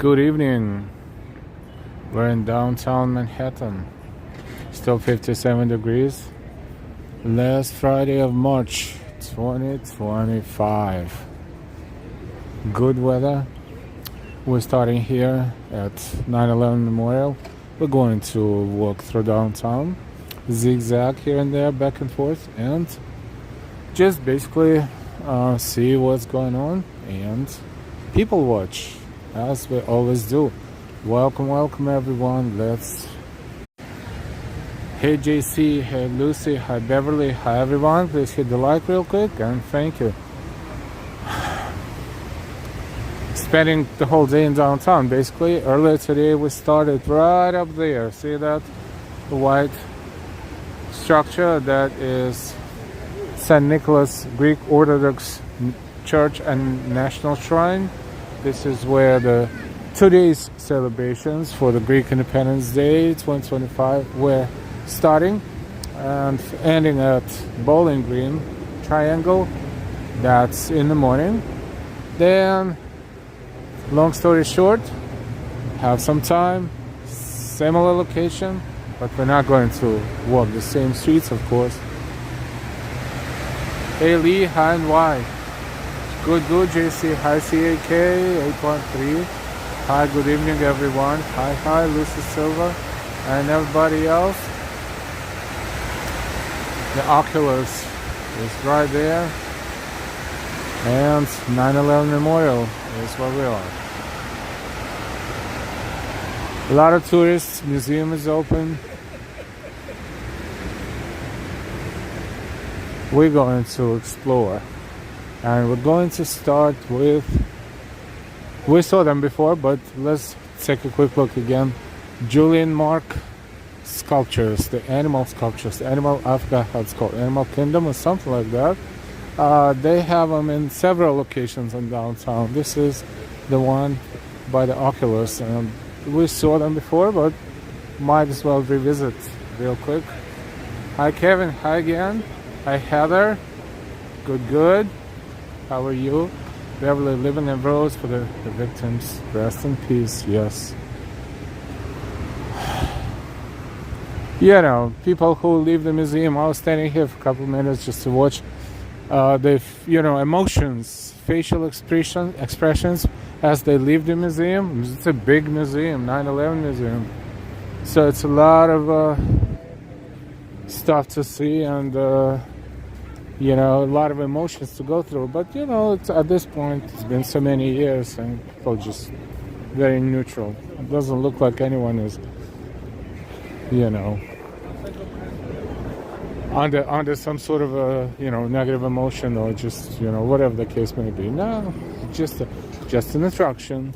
Good evening. We're in downtown Manhattan. Still 57 degrees. Last Friday of March 2025. Good weather. We're starting here at 9/11 Memorial. We're going to walk through downtown, zigzag here and there, back and forth, and just basically see what's going on and people watch, as we always do. Welcome everyone. Hey JC, hey Lucy, hi Beverly, hi everyone. Please hit the like real quick and thank you. Spending the whole day in downtown basically. Earlier today we started right up there. See that white structure? That is St. Nicholas Greek Orthodox Church and National Shrine. This is where the today's celebrations for the Greek Independence Day 2025 were starting and ending at Bowling Green Triangle. That's in the morning. Then, long story short, have some time, similar location, but we're not going to walk the same streets, of course. Hey Lee, hi and why? Good, JC, hi CAK 813. Hi, good evening everyone. Hi, Lucy Silva and everybody else. The Oculus is right there. And 9/11 Memorial is where we are. A lot of tourists, museum is open. We're going to explore. And we're going to start with, we saw them before, but let's take a quick look again. Julian Mark sculptures, the animal sculptures, I forgot how it's called, Animal Kingdom or something like that. They have them in several locations in downtown. This is the one by the Oculus, and we saw them before, but might as well revisit real quick. Hi Kevin, hi again. Hi Heather, good. How are you? Beverly, living in Rose for the victims. Rest in peace, yes. You know, people who leave the museum, I was standing here for a couple of minutes just to watch emotions, facial expressions as they leave the museum. It's a big museum, 9/11 museum. So it's a lot of stuff to see and a lot of emotions to go through. But it's, at this point, it's been so many years and people just very neutral. It doesn't look like anyone is, under some sort of a negative emotion or just whatever the case may be. No, just an attraction.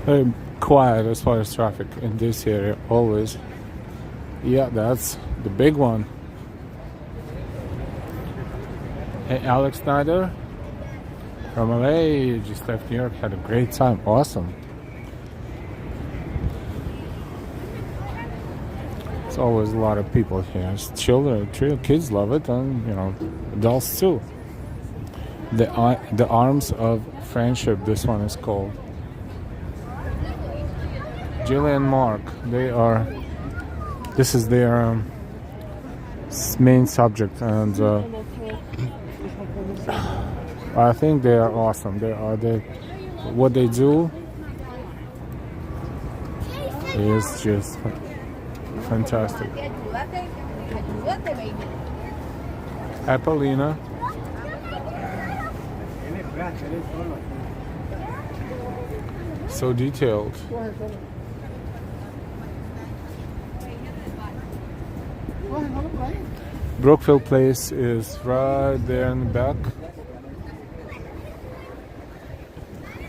Very quiet as far as traffic in this area always. Yeah, that's the big one. Hey Alex Snyder from LA, just left New York, had a great time. Awesome. It's always a lot of people here. It's children, kids love it, and adults too. The Arms of Friendship, this one is called. Jill and Mark, this is their main subject, and I think they are awesome. What they do is just fantastic. Hi, Paulina. So detailed. Brookfield Place is right there in the back.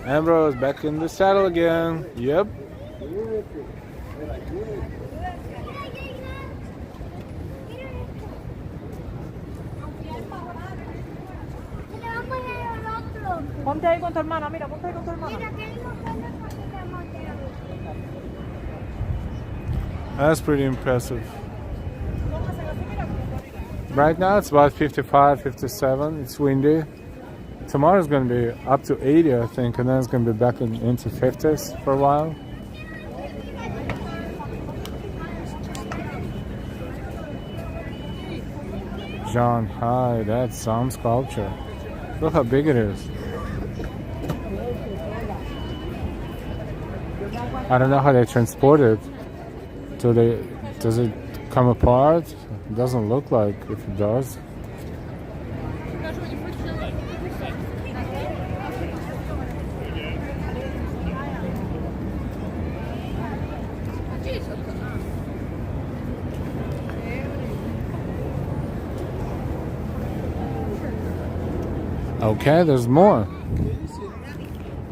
Ambrose back in the saddle again. Yep. Ponte ahí con tu hermana, mira, ponte ahí con tu hermana. That's pretty impressive. Right now it's about 55, 57. It's windy. Tomorrow's going to be up to 80, I think, and then it's going to be back into 50s for a while. John, hi, that's some sculpture. Look how big it is. I don't know how they transport it. Does it come apart? It doesn't look like if it does. Okay, there's more.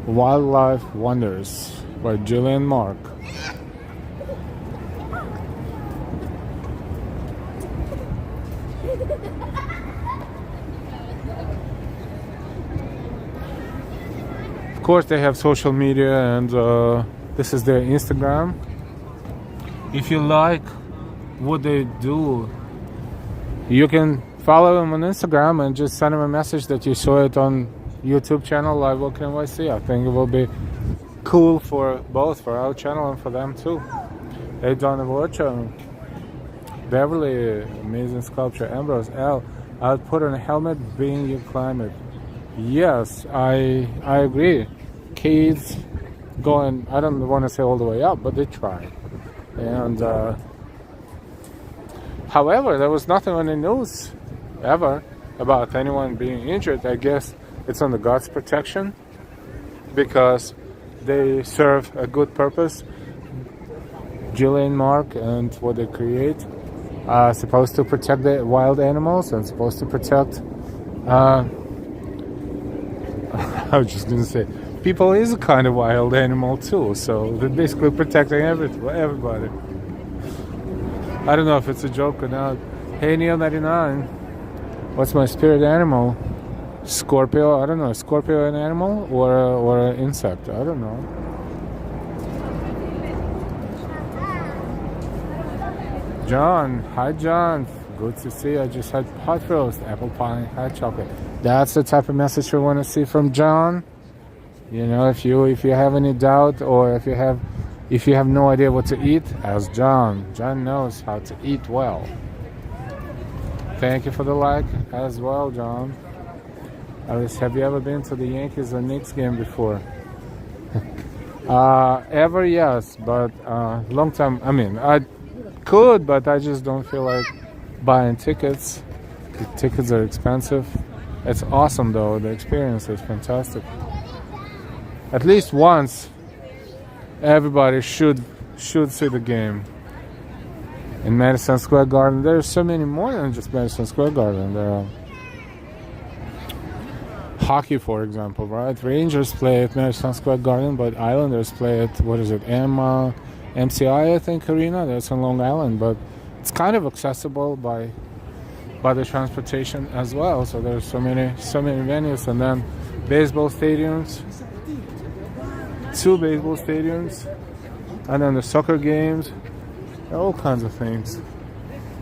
Wildlife Wonders by Jillian Mark. Of course, they have social media, and this is their Instagram. If you like what they do, you can follow them on Instagram and just send them a message that you saw it on YouTube channel Live Walk NYC. I think it will be cool for both, for our channel and for them too. Hey, Donna Vorcha, Beverly, amazing sculpture. Ambrose L, I'll put on a helmet being you climb it. Yes, I agree. Kids going, I don't want to say all the way up, but they try. And however, there was nothing on the news ever about anyone being injured. I guess it's on the God's protection because they serve a good purpose. Jillian Mark and what they create are supposed to protect the wild animals and supposed to protect I was just gonna say people is a kind of wild animal too, so they're basically protecting everybody. I don't know if it's a joke or not. Hey Neil 99, what's my spirit animal? Scorpio, I don't know. Scorpio an animal or an insect? I don't know. John, hi John. Good to see you. I just had hot roast, apple pie, hot chocolate. That's the type of message we want to see from John. You know, if you have any doubt or if you have no idea what to eat, ask John. John knows how to eat well. Thank you for the like as well, John. Alice, have you ever been to the Yankees or Knicks game before? Ever, yes, but long time. I mean, I could, but I just don't feel like buying tickets. The tickets are expensive. It's awesome though. The experience is fantastic. At least once, everybody should see the game. In Madison Square Garden, there's so many more than just Madison Square Garden. There are hockey, for example, right? Rangers play at Madison Square Garden, but Islanders play at, what is it, MCI, I think, Arena. That's on Long Island, but it's kind of accessible by the transportation as well. So there's so many venues, and then baseball stadiums, 2 baseball stadiums, and then the soccer games, all kinds of things.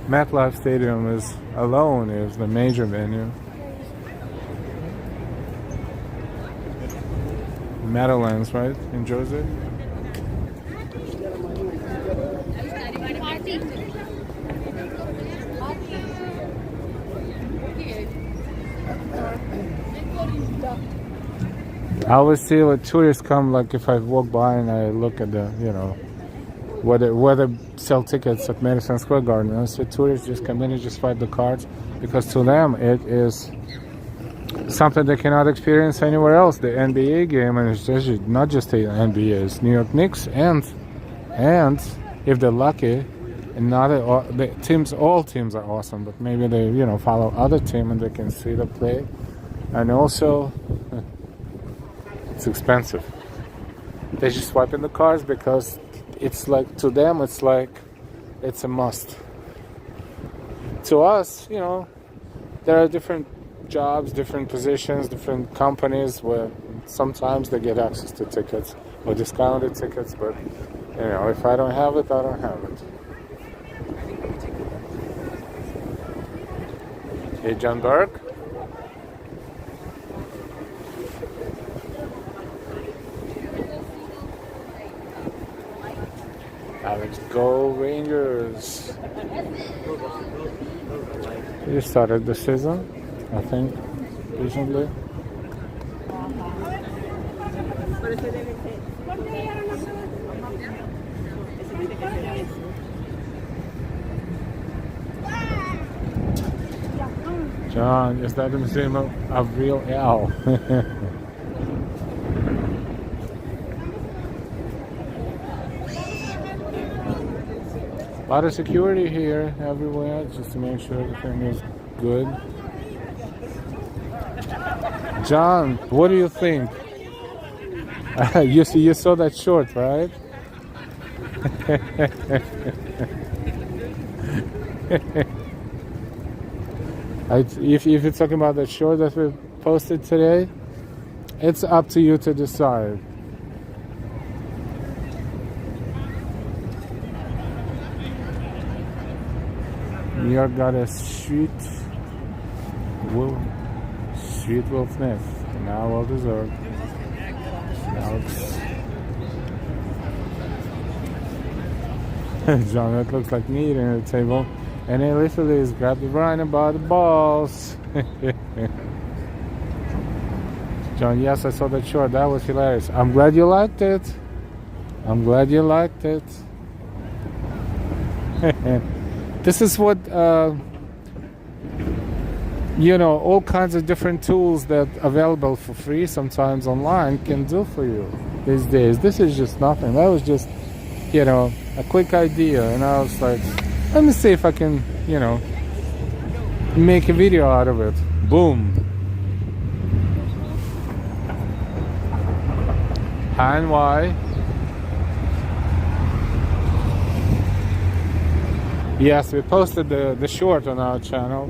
MetLife Stadium is the major venue. Meadowlands, right, in Jersey. I always see when tourists come, like if I walk by and I look at the, you know, where they sell tickets at Madison Square Garden, I see tourists just come in and just swipe the cards because to them it is something they cannot experience anywhere else. The NBA game, and it's just not just the NBA, it's New York Knicks, and if they're lucky, all teams are awesome, but maybe they, you know, follow other team and they can see the play, and also it's expensive. They just swipe in the cards because it's like, to them it's like it's a must. To us, you know, there are different jobs, different positions, different companies where sometimes they get access to tickets or discounted tickets, but you know, if I don't have it, I don't have it. Hey, John Burke. Let's go Rangers. We started the season, I think, recently. John, is that the museum of real L? A lot of security here everywhere just to make sure everything is good. John, what do you think? You saw that short, right? If you're talking about that short that we posted today, it's up to you to decide. New York got a street Will Smith. Now well deserved. Now it's John, that looks like me eating at the table. And he literally is grabbed the Rhino by the balls. John, yes, I saw that short. That was hilarious. I'm glad you liked it. I'm glad you liked it. This is what, all kinds of different tools that are available for free sometimes online can do for you these days. This is just nothing. That was just, a quick idea. And I was like, let me see if I can, make a video out of it. Boom. Hi and why? Yes, we posted the short on our channel,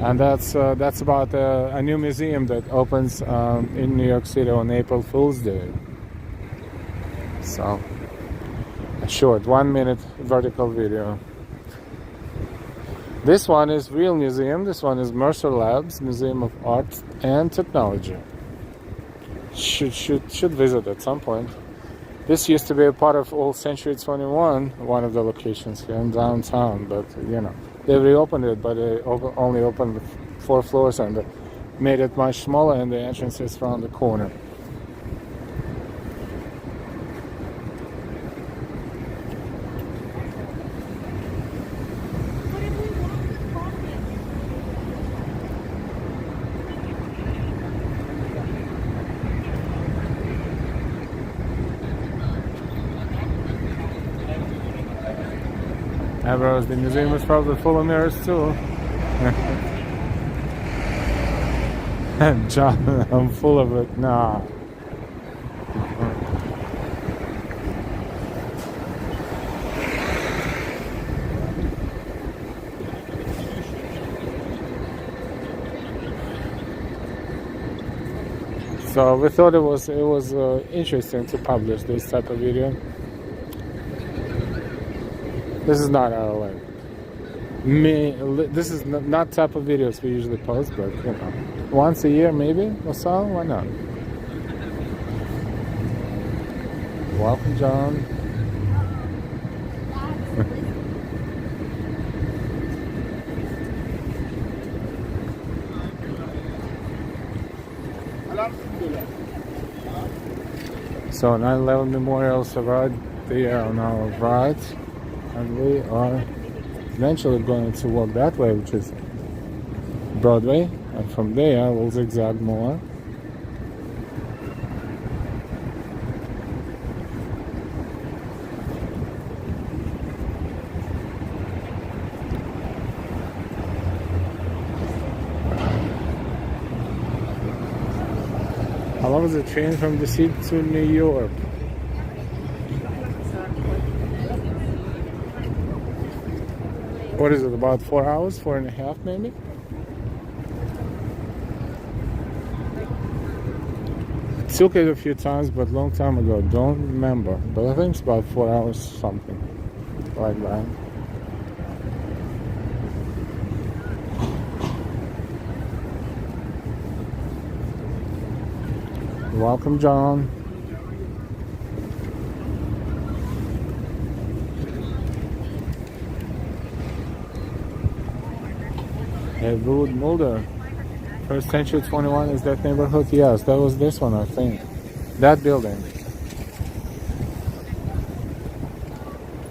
and that's about a new museum that opens in New York City on April Fool's Day. So, a short 1-minute vertical video. This one is real museum. This one is Mercer Labs, Museum of Art and Technology. Should visit at some point. This used to be a part of Old Century 21, one of the locations here in downtown, but they reopened it, but they only opened 4 floors and made it much smaller, and the entrance is around the corner. Bros, the museum is probably full of mirrors too. John, I'm full of it. Nah. So we thought it was interesting to publish this type of video. This is not our like this is not type of videos we usually post, but once a year maybe or so. Why not? Welcome, John. So 9/11 memorials are right there on our right. And we are eventually going to walk that way, which is Broadway, and from there we'll zigzag more. How long is the train from DC to New York? What is it, about 4 hours, 4.5 maybe? Took it a few times, but long time ago, don't remember. But I think it's about 4 hours, something like that. Welcome, John. Hey, Wood Mulder. First Century 21 is that neighborhood? Yes, that was this one, I think. That building.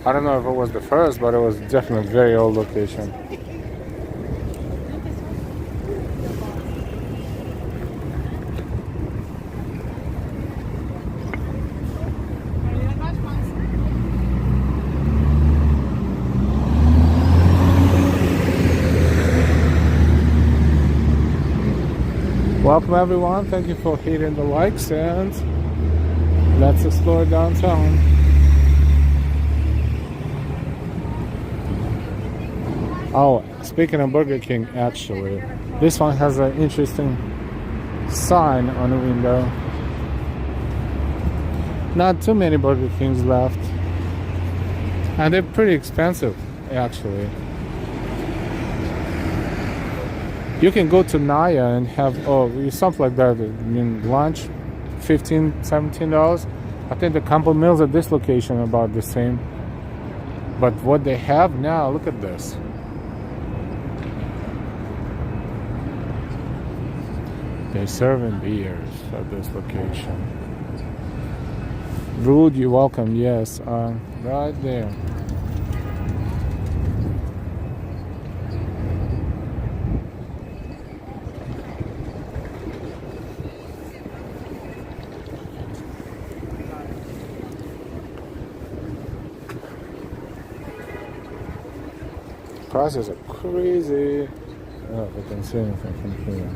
I don't know if it was the first, but it was definitely a very old location. Welcome everyone, thank you for hitting the likes and let's explore downtown. Oh, speaking of Burger King, actually, this one has an interesting sign on the window. Not too many Burger Kings left. And they're pretty expensive, actually. You can go to Naya and have something like that. I mean, lunch, $15, $17. I think the combo meals at this location are about the same. But what they have now, look at this. They're serving beers at this location. Rude, you're welcome. Yes, right there. Prices are crazy. I don't know if I can see anything from here.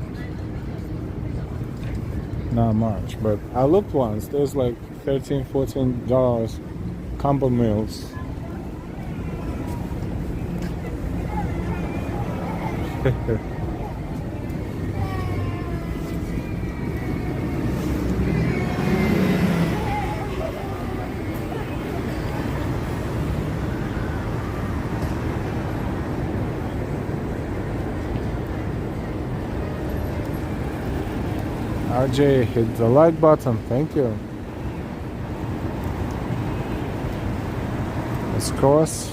Not much, but I looked once. There's like $13, $14 combo meals. RJ, hit the like button, thank you. Let's cross.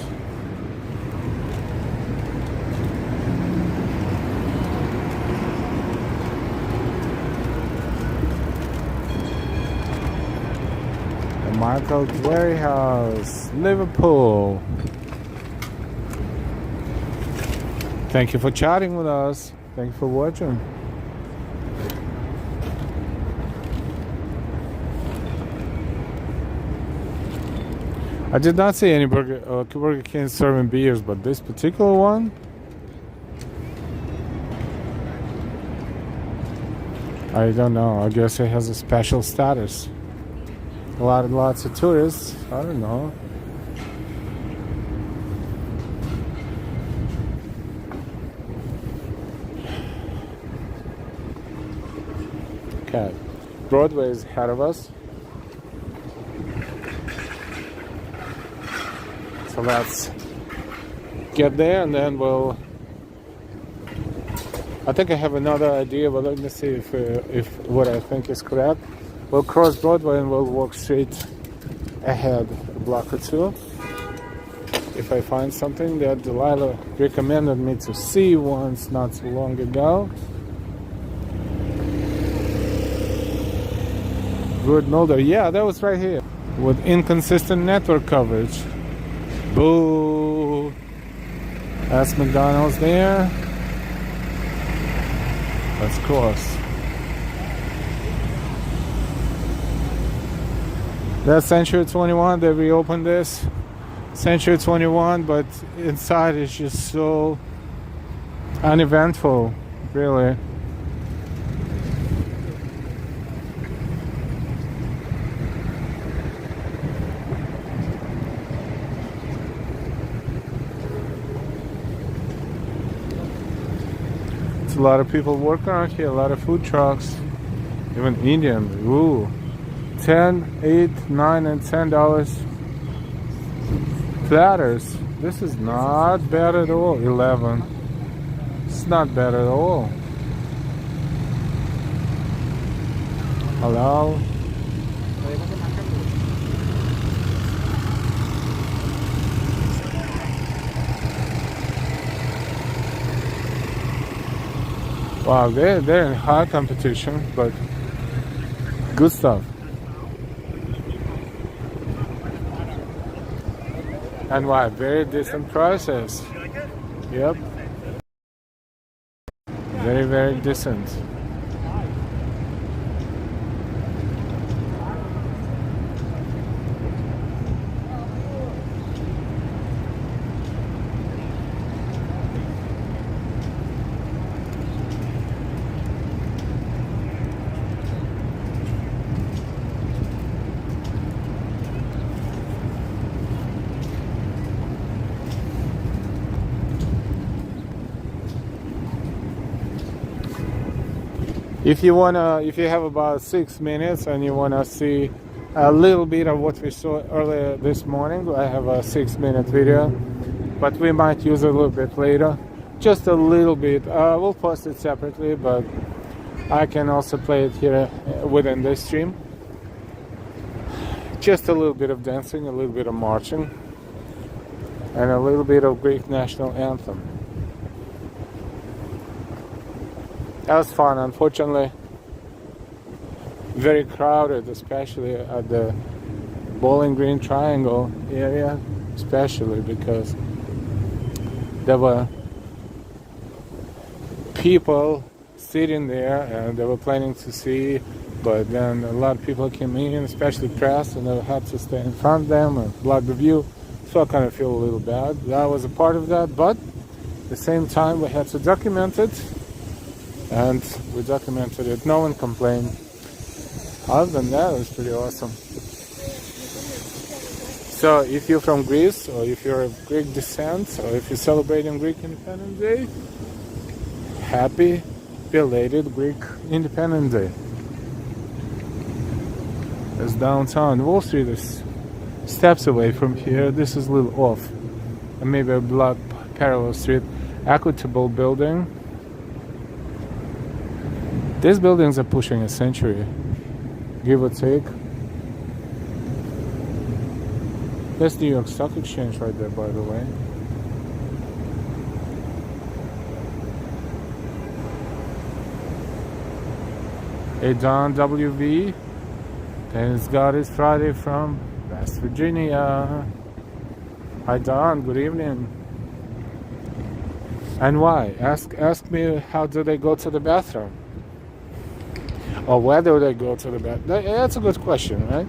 The Michael Warehouse, Liverpool. Thank you for chatting with us. Thank you for watching. I did not see any Burger King serving beers, but this particular one, I don't know. I guess it has a special status. Lots of tourists. I don't know. Okay, Broadway is ahead of us. So let's get there and then we'll... I think I have another idea, but let me see if what I think is correct. We'll cross Broadway and we'll walk straight ahead a block or two. If I find something that Delilah recommended me to see once not so long ago. Good Mulder, yeah, that was right here. With inconsistent network coverage. Boo! That's McDonald's there. Let's cross. That's Century 21. They reopened this. Century 21, but inside is just so uneventful, really. A lot of people work around here, a lot of food trucks, even Indian. Ooh, $10, $8, $9, and $10 platters. This is not bad at all. 11. It's not bad at all. Hello. Wow, they're in high competition, but good stuff. And why? Very decent prices. Yep. Very, very decent. If you have about 6 minutes and you wanna see a little bit of what we saw earlier this morning, I have a 6-minute video, but we might use it a little bit later, just a little bit. We'll post it separately, but I can also play it here within this stream. Just a little bit of dancing, a little bit of marching, and a little bit of Greek national anthem. That was fun. Unfortunately, very crowded, especially at the Bowling Green Triangle area, especially because there were people sitting there and they were planning to see, but then a lot of people came in, especially press, and they had to stay in front of them and block the view. So I kind of feel a little bad. That was a part of that, but at the same time we had to document it. And we documented it. No one complained. Other than that, it was pretty awesome. So if you're from Greece, or if you're of Greek descent, or if you're celebrating Greek Independence Day, happy belated Greek Independence Day. It's downtown. Wall Street is steps away from here. This is a little off. And maybe a block parallel street. Equitable building. These buildings are pushing a century, give or take. There's New York Stock Exchange right there, by the way. Hey Don WV, thanks God it's Friday from West Virginia. Hi Don, good evening. And why? Ask me, how do they go to the bathroom? Or whether they go to the bathroom. That's a good question, right?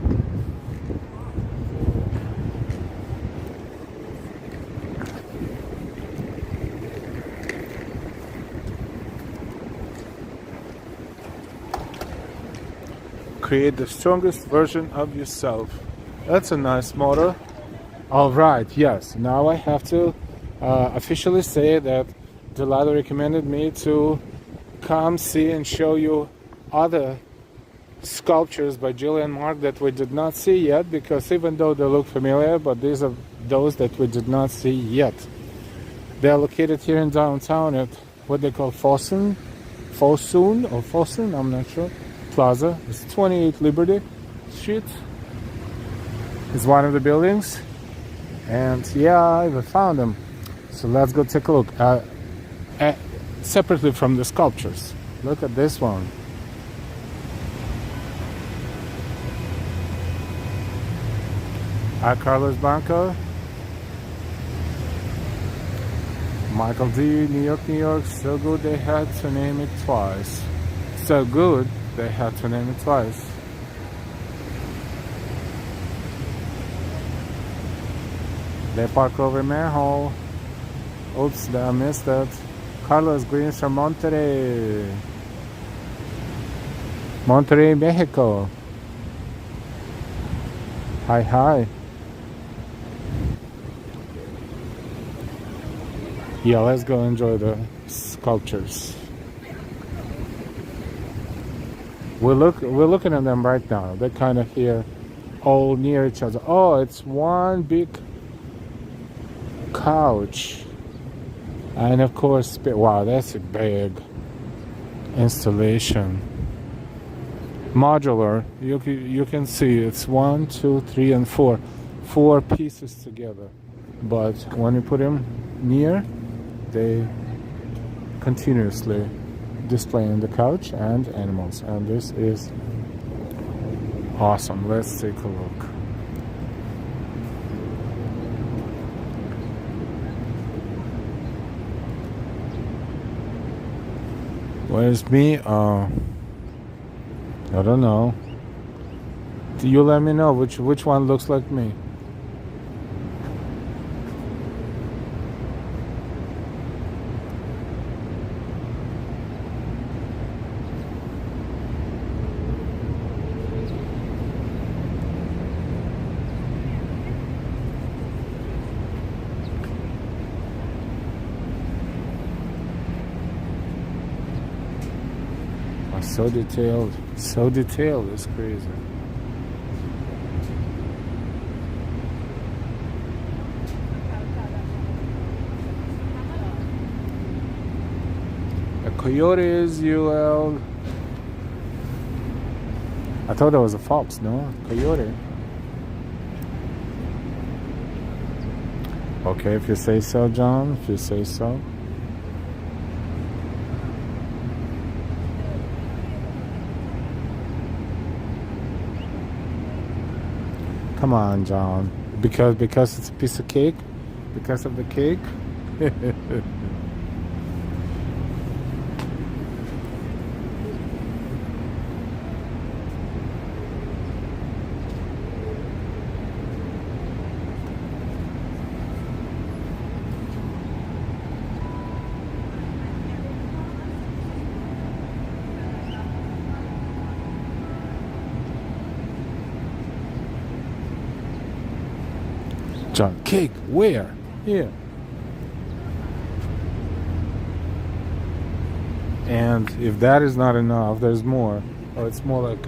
Create the strongest version of yourself. That's a nice motto. All right, yes. Now I have to officially say that Delado recommended me to come see and show you other sculptures by Julian Mark that we did not see yet, because even though they look familiar, but these are those that we did not see yet. They are located here in downtown at what they call Fosun, I'm not sure, Plaza. It's 28 Liberty Street. It's one of the buildings, and yeah, I even found them. So let's go take a look. Separately from the sculptures, look at this one. Carlos Blanco, Michael D, New York, so good they had to name it twice. So good they had to name it twice. They park over manhole. Oops, I missed that. Carlos Greens from Monterrey, Mexico. Hi. Yeah, let's go enjoy the sculptures. We're looking at them right now. They're kind of here, all near each other. Oh, it's one big couch, and of course, wow, that's a big installation. modular. You can see it's 1, 2, 3, and 4 pieces together. But when you put them near, they continuously displaying the couch and animals, and this is awesome. Let's take a look. Where's me? I don't know. You let me know which one looks like me. So detailed, it's crazy. A coyote is UL. I thought it was a fox, no? Coyote. Okay, if you say so, John, if you say so. Come on, John. Because it's a piece of cake? Because of the cake? John, cake, where? Here. And if that is not enough, there's more. Or it's more like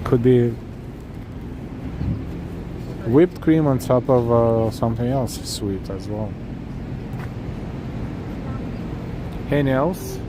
could be whipped cream on top of something else sweet as well. Hey, Nels.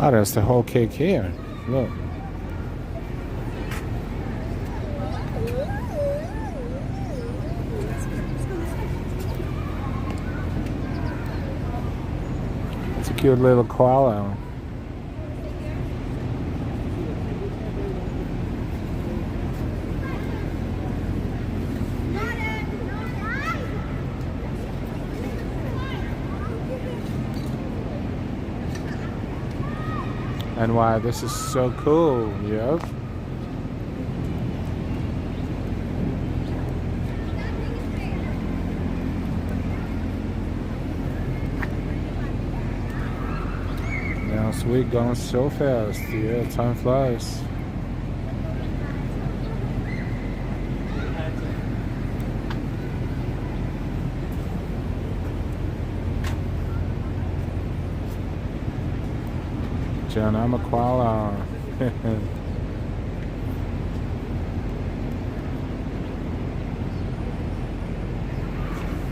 Oh, that's the whole cake here. Look. It's a cute little koala. And why this is so cool, yep. Now this week going so fast, yeah, time flies. John, I'm a koala.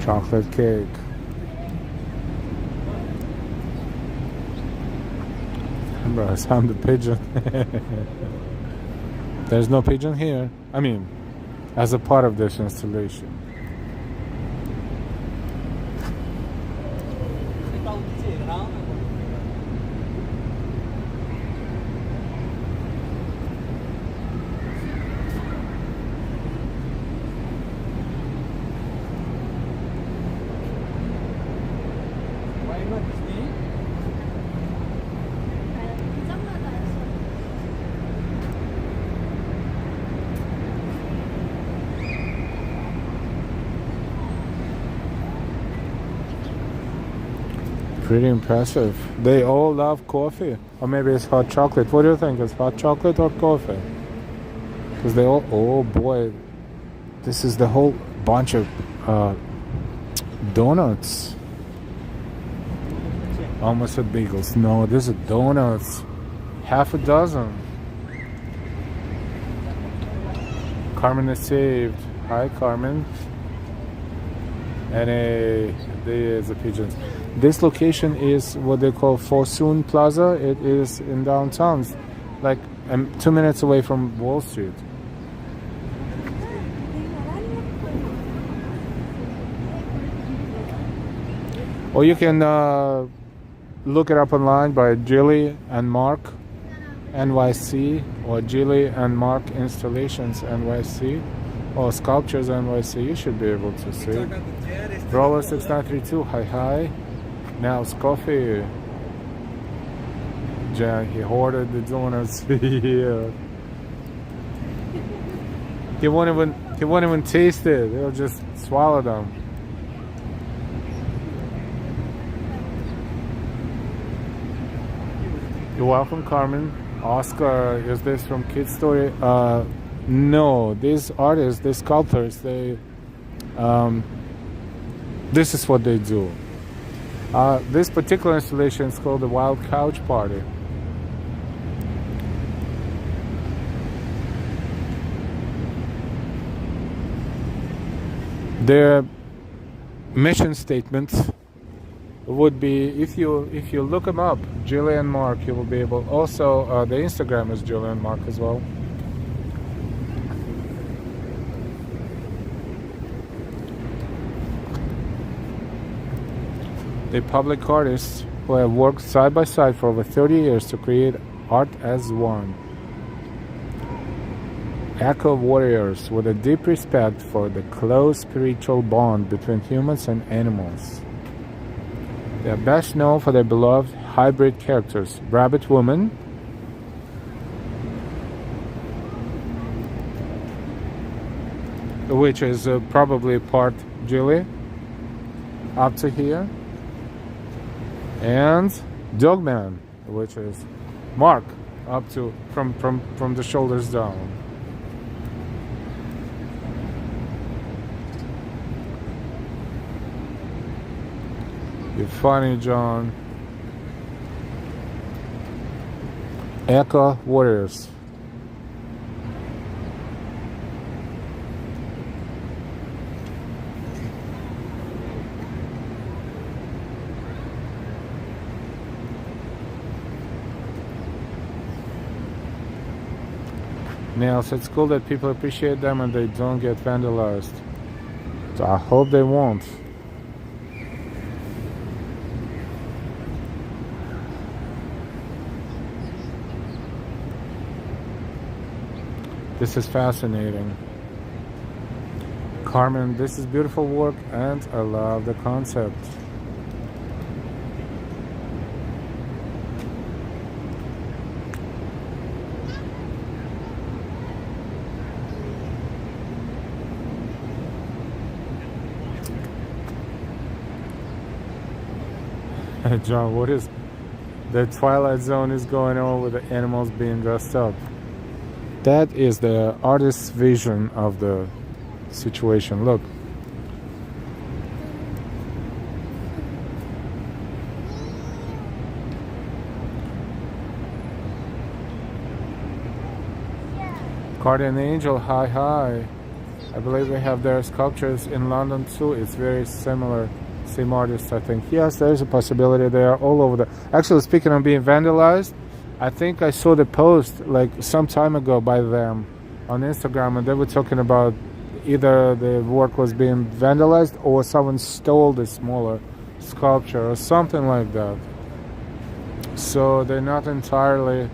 Chocolate cake. Remember, I found the pigeon. There's no pigeon here. I mean, as a part of this installation. Pretty impressive. They all love coffee. Or maybe it's hot chocolate. What do you think? It's hot chocolate or coffee? Because they all, oh boy, this is the whole bunch of donuts. Almost said bagels. No, these are donuts. Half a dozen. Carmen is saved. Hi, Carmen. And there's a pigeons. This location is what they call Fortune Plaza. It is in downtown, like 2 minutes away from Wall Street. Or you can look it up online by Jilly and Mark NYC, or Jilly and Mark Installations NYC, or Sculptures NYC. You should be able to see. Roller 6932, hi. Now's coffee. Jan, he hoarded the donuts. Yeah. He won't even taste it. He'll just swallow them. You're welcome, Carmen. Oscar, is this from Kid Story? No, these artists, these sculptors, they this is what they do. This particular installation is called the Wild Couch Party. Their mission statement would be, if you look them up, Jillian Mark, you will be able. Also, the Instagram is Jillian Mark as well. The public artists who have worked side by side for over 30 years to create art as one. Eco warriors with a deep respect for the close spiritual bond between humans and animals. They are best known for their beloved hybrid characters, Rabbit Woman, which is probably part Julie, up to here, and Dogman, which is Mark, up to from the shoulders down. You're funny, John. Echo Warriors. Nails, it's cool that people appreciate them and they don't get vandalized. So I hope they won't. This is fascinating. Carmen, this is beautiful work and I love the concept. John, what is the Twilight Zone is going on with the animals being dressed up? That is the artist's vision of the situation. Look. Guardian Angel, hi. I believe they have their sculptures in London too. It's very similar. Same artists, I think. Yes, there's a possibility they are all over Actually, speaking of being vandalized, I think I saw the post like some time ago by them on Instagram, and they were talking about either the work was being vandalized or someone stole the smaller sculpture or something like that. So they're not entirely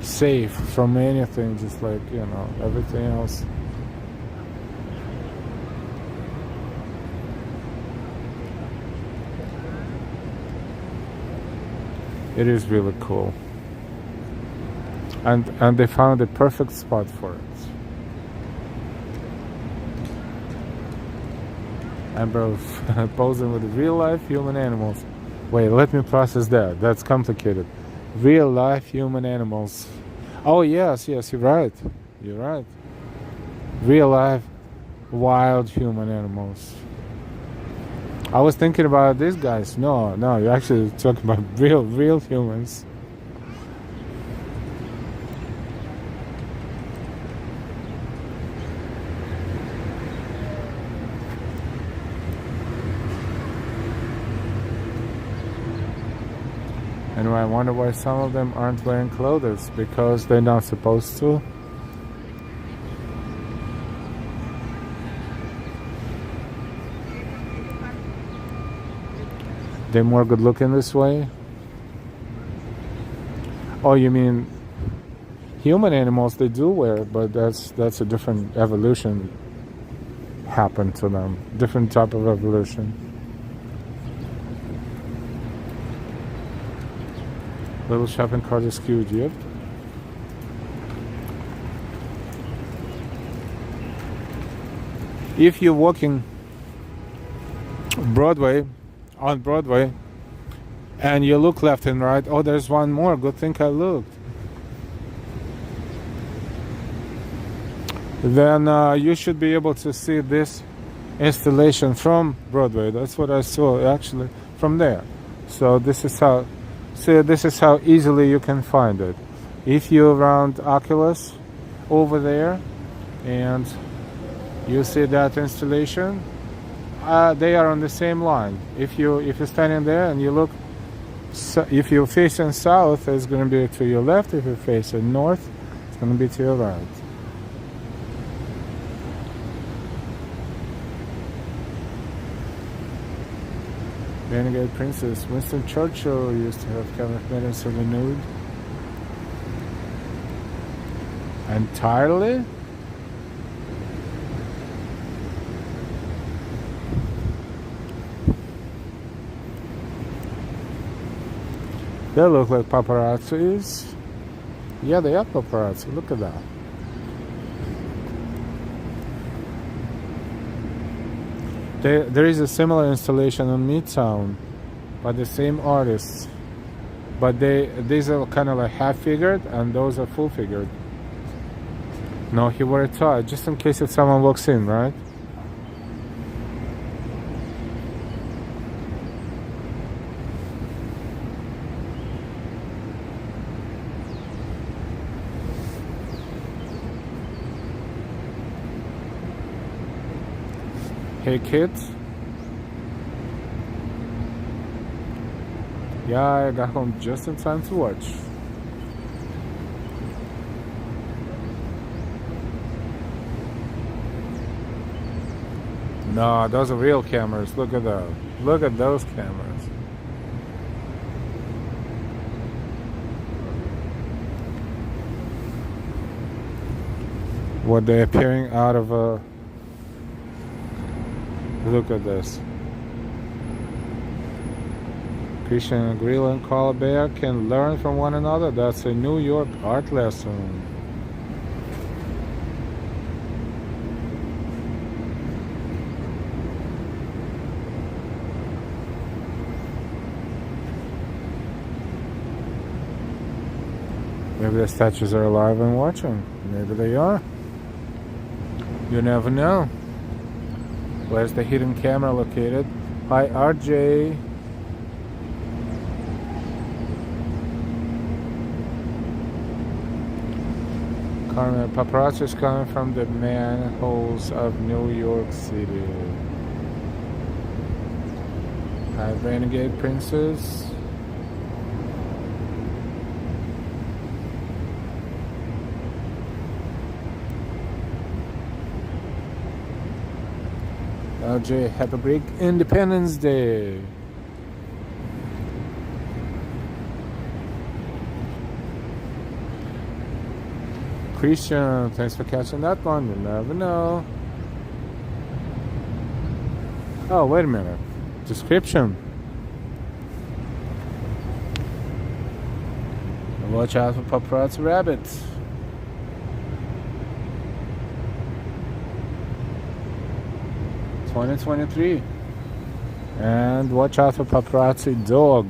safe from anything, just like, you know, everything else. It is really cool. And they found the perfect spot for it. Amber posing with real life human animals. Wait, let me process that. That's complicated. Real life human animals. Oh yes, you're right. Real life wild human animals. I was thinking about these guys. No, you're actually talking about real humans. And I wonder why some of them aren't wearing clothes, because they're not supposed to. They're more good looking this way. Oh, you mean human animals? They do wear, but that's a different evolution happened to them. Different type of evolution. Little shopping cart is skewed, yep. If you're walking on Broadway, and you look left and right, oh, there's one more. Good thing I looked. Then you should be able to see this installation from Broadway. That's what I saw actually from there. So this is how. See, this is how easily you can find it. If you're around Oculus over there and you see that installation, they are on the same line. If you're standing there and you look, if you're facing south, it's going to be to your left. If you're facing north, it's going to be to your right. Renegade Princess. Winston Churchill used to have covered minutes of the nude. Entirely? They look like paparazzis. Yeah, they are paparazzi. Look at that. There is a similar installation on Midtown by the same artists, but these are kind of like half-figured and those are full-figured. No, he wore a tie just in case if someone walks in, right? Hey kids. Yeah, I got home just in time to watch. No, those are real cameras. Look at those. Look at those cameras. What, they're appearing out of a... Look at this. Christian Grille and Carl Bear can learn from one another. That's a New York art lesson. Maybe the statues are alive and watching. Maybe they are. You never know. Where's the hidden camera located? Hi, RJ. Carmen, paparazzi is coming from the manholes of New York City. Hi, Renegade Princess. LJ, happy great Independence Day. Christian, thanks for catching that one. You never know. Oh, wait a minute. Description. Watch out for paparazzi rabbits. '23. And watch out for paparazzi dog.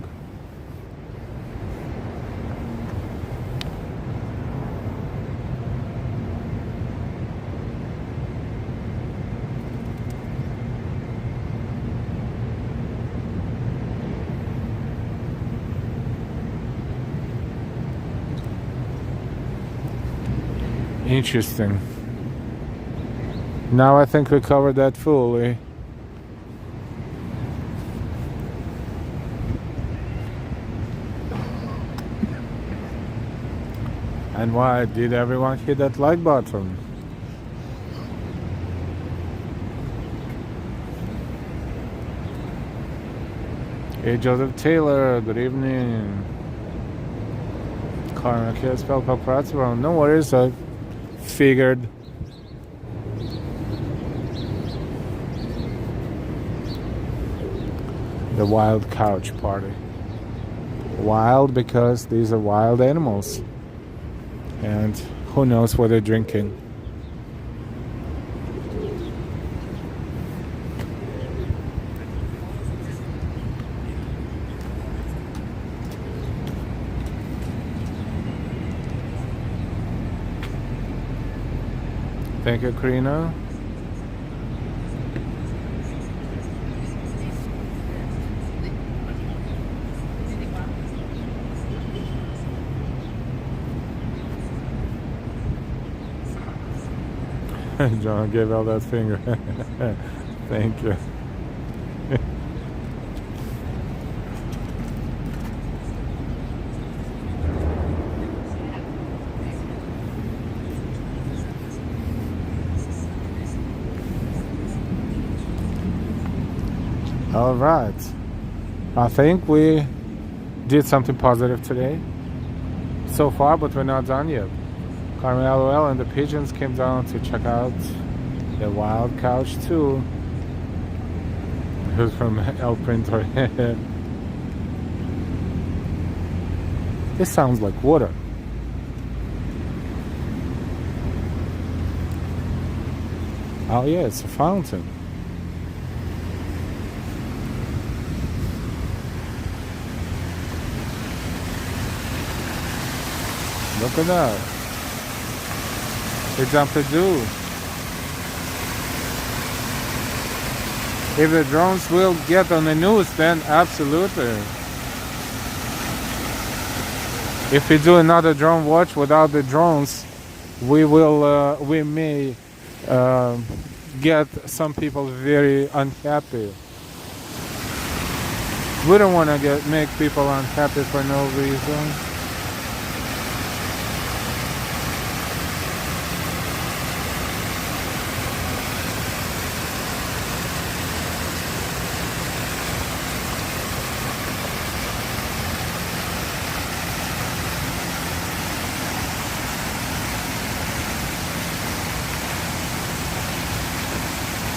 Interesting. Now I think we covered that fully. And why did everyone hit that like button? Hey Joseph Taylor, good evening. Carmen, can I spell paparazzi wrong? No worries, I figured. The wild couch party. Wild because these are wild animals. And who knows what they're drinking. Thank you, Karina. John gave out that finger. Thank you. All right. I think we did something positive today so far, but we're not done yet. Carmen LOL and the pigeons came down to check out the wild couch too. Who's from El Printer? This sounds like water. Oh yeah, it's a fountain. Look at that. They jumped a do. If the drones will get on the news, then absolutely. If we do another drone watch without the drones, we may get some people very unhappy. We don't want to make people unhappy for no reason.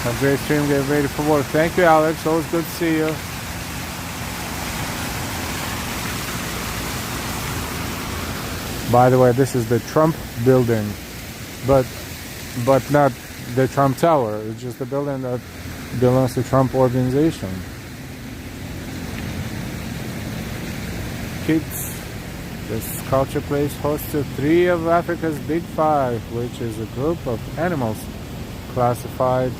A great stream, get ready for work. Thank you, Alex. Always good to see you. By the way, this is the Trump building, but not the Trump Tower. It's just a building that belongs to Trump organization. Kids, this culture place hosts 3 of Africa's Big 5, which is a group of animals classified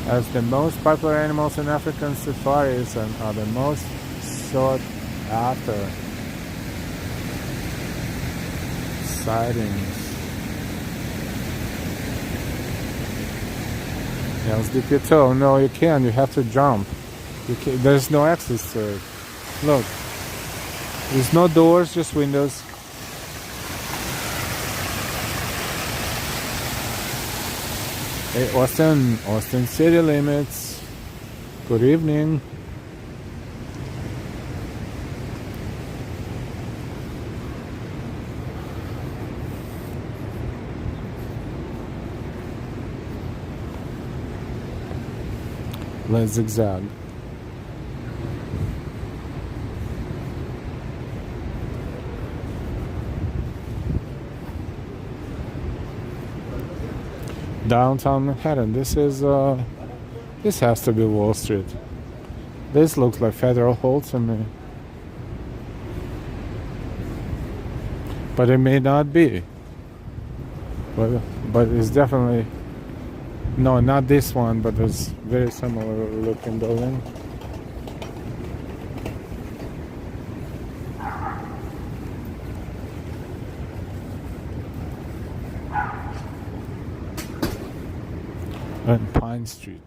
as the most popular animals in African safaris and are the most sought after sightings. Else dip your toe. No, you can't. You have to jump. There's no access to it. Look. There's no doors, just windows. Hey, Austin city limits. Good evening. Let's zigzag. Downtown Manhattan. This has to be Wall Street. This looks like Federal Hall to me. But it may not be. But it's definitely, no, not this one, but it's very similar looking building. Pine Street.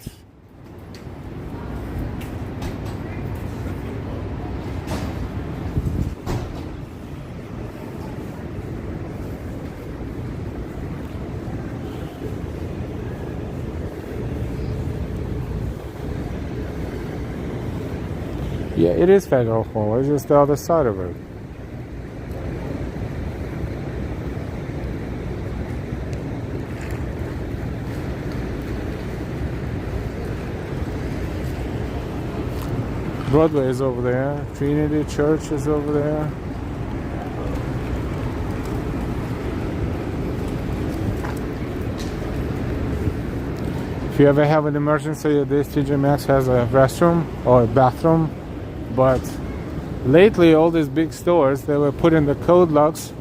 Yeah, it is Federal Hall. It's just the other side of it. Broadway is over there. Trinity Church is over there. If you ever have an emergency, this TJ Maxx has a restroom or a bathroom. But lately, all these big stores, they were putting the code locks.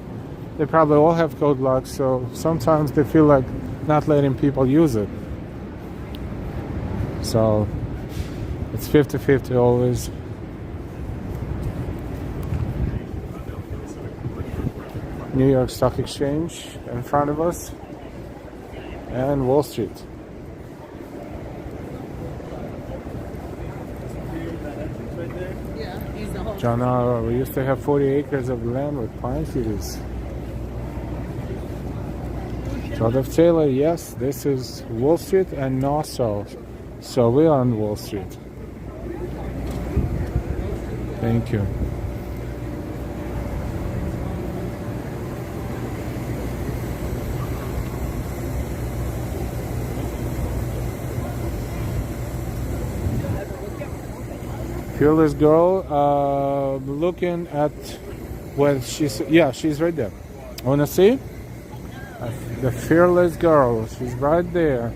They probably all have code locks, so sometimes they feel like not letting people use it. So it's 50-50 always. New York Stock Exchange in front of us, and Wall Street. John, we used to have 40 acres of land with pine trees. South of Taylor, yes, this is Wall Street and Nassau. So we are on Wall Street. Thank you. Fearless girl, looking at where she's, yeah, she's right there. Wanna see? The fearless girl, she's right there.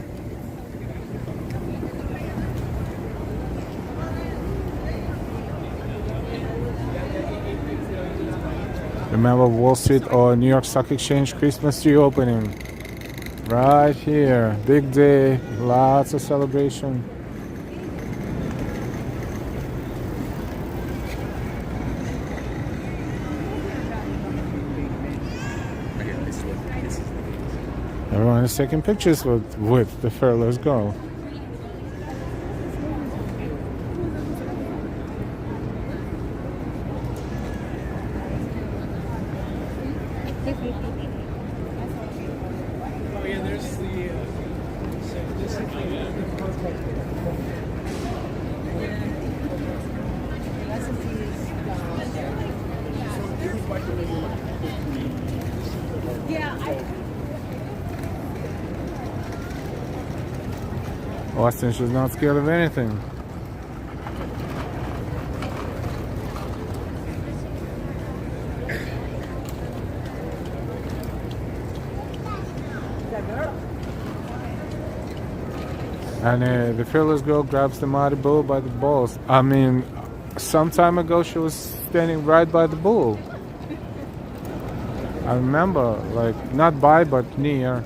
Remember Wall Street or New York Stock Exchange Christmas tree opening? Right here, big day, lots of celebration. Everyone is taking pictures with the fearless girl. Austin, she's not scared of anything. And the fearless girl grabs the mighty bull by the balls. I mean, some time ago she was standing right by the bull. I remember, like, not by but near.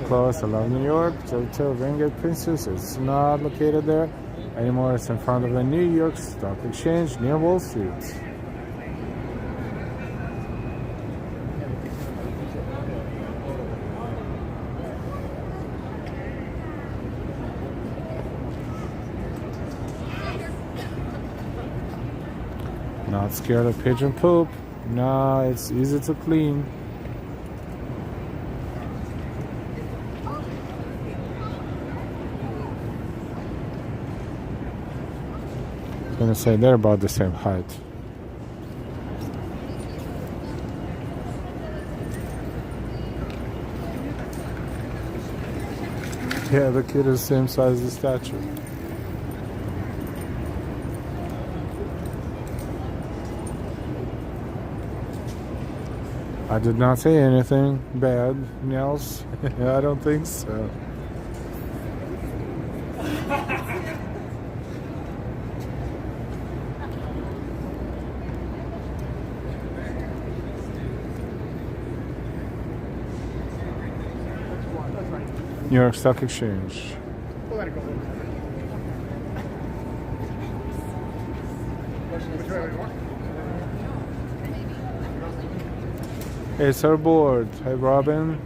Close. I love New York. Hotel Ringgate Princess. It's not located there anymore. It's in front of the New York Stock Exchange near Wall Street. Not scared of pigeon poop. No, it's easy to clean. I'm gonna say they're about the same height. Yeah, the kid is the same size as the statue. I did not say anything bad, Nels. I don't think so. New York Stock Exchange. Hey, sir board. Hey, Robin.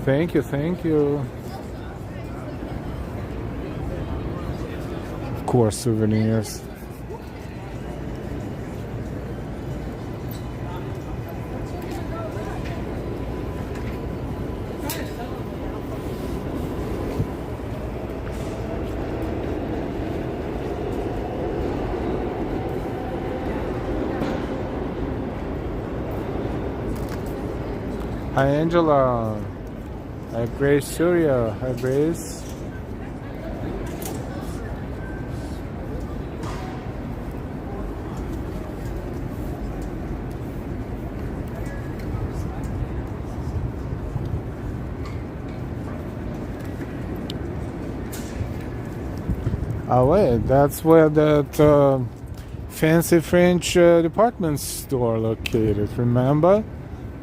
Thank you, thank you. Of course, souvenirs. Hi, Angela. Hi, Grace Surya. Hi, Grace. Oh wait, that's where that fancy French department store located. Remember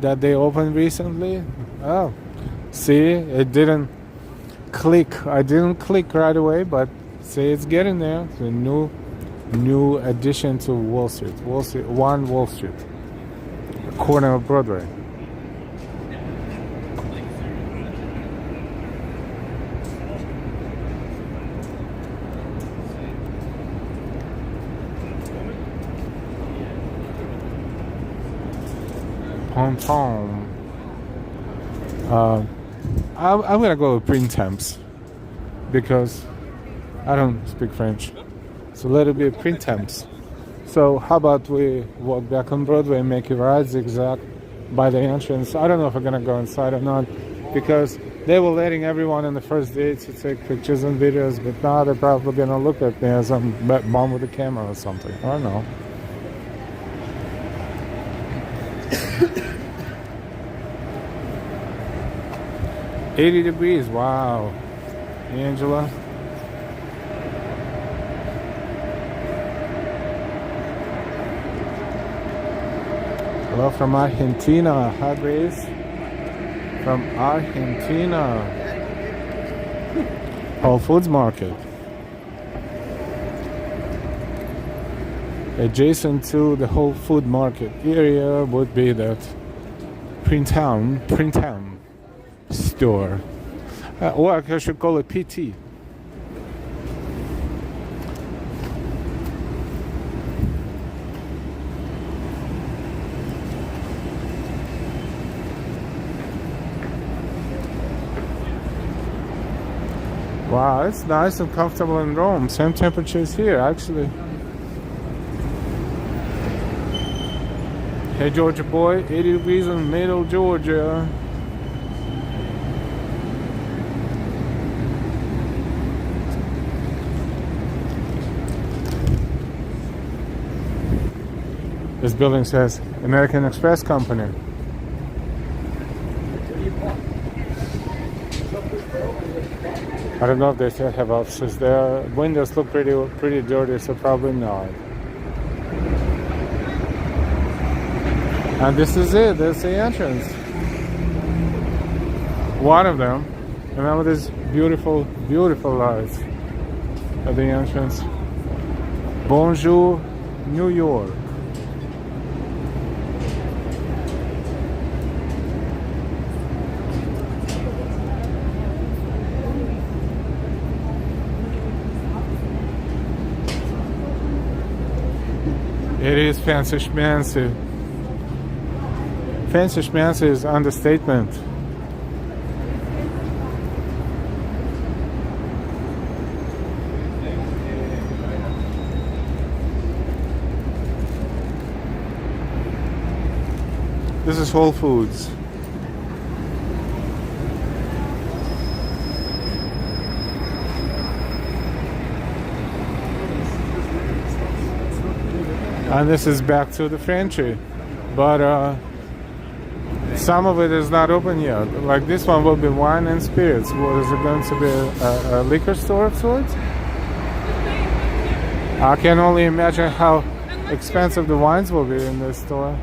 that they opened recently? Oh, see, it didn't click. I didn't click right away, but see, it's getting there. It's a new addition to Wall Street. Wall Street, corner of Broadway. Ponton. I'm gonna go with Printemps because I don't speak French, so let it be Printemps. So how about we walk back on Broadway and make a right zigzag by the entrance? I don't know if we're gonna go inside or not because they were letting everyone on the first date to take pictures and videos, but now they're probably gonna look at me as I'm bum with a camera or something. I don't know. $80 degrees, wow. Angela. Hello from Argentina. Hi, Grace. From Argentina. Whole Foods Market. Adjacent to the Whole Food Market area would be that Printemps store. Or I should call it PT. Wow, it's nice and comfortable in Rome. Same temperatures here, actually. Hey, Georgia boy, 80 degrees in middle Georgia. This building says American Express Company. I don't know if they still have offices there. Windows look pretty dirty, so probably not. And this is it. That's the entrance. One of them. Remember this beautiful, beautiful lights at the entrance. Bonjour, New York. It is fancy schmancy. Fancy schmancy is understatement. This is Whole Foods. And this is back to the Frenchy, but some of it is not open yet. Like this one will be wine and spirits. What is it going to be? A liquor store of sorts? I can only imagine how expensive the wines will be in this store.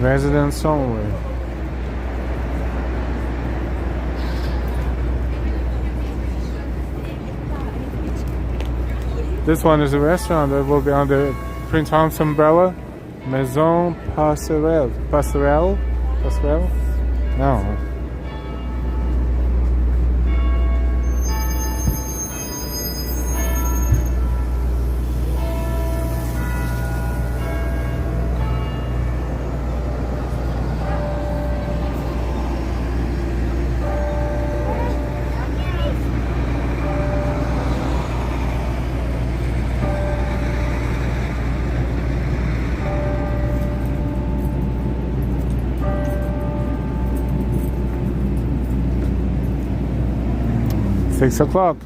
Residents only. This one is a restaurant that will be under Prince Hans umbrella. Maison Passerelle. Passerelle? Passerelle? No. Six o'clock.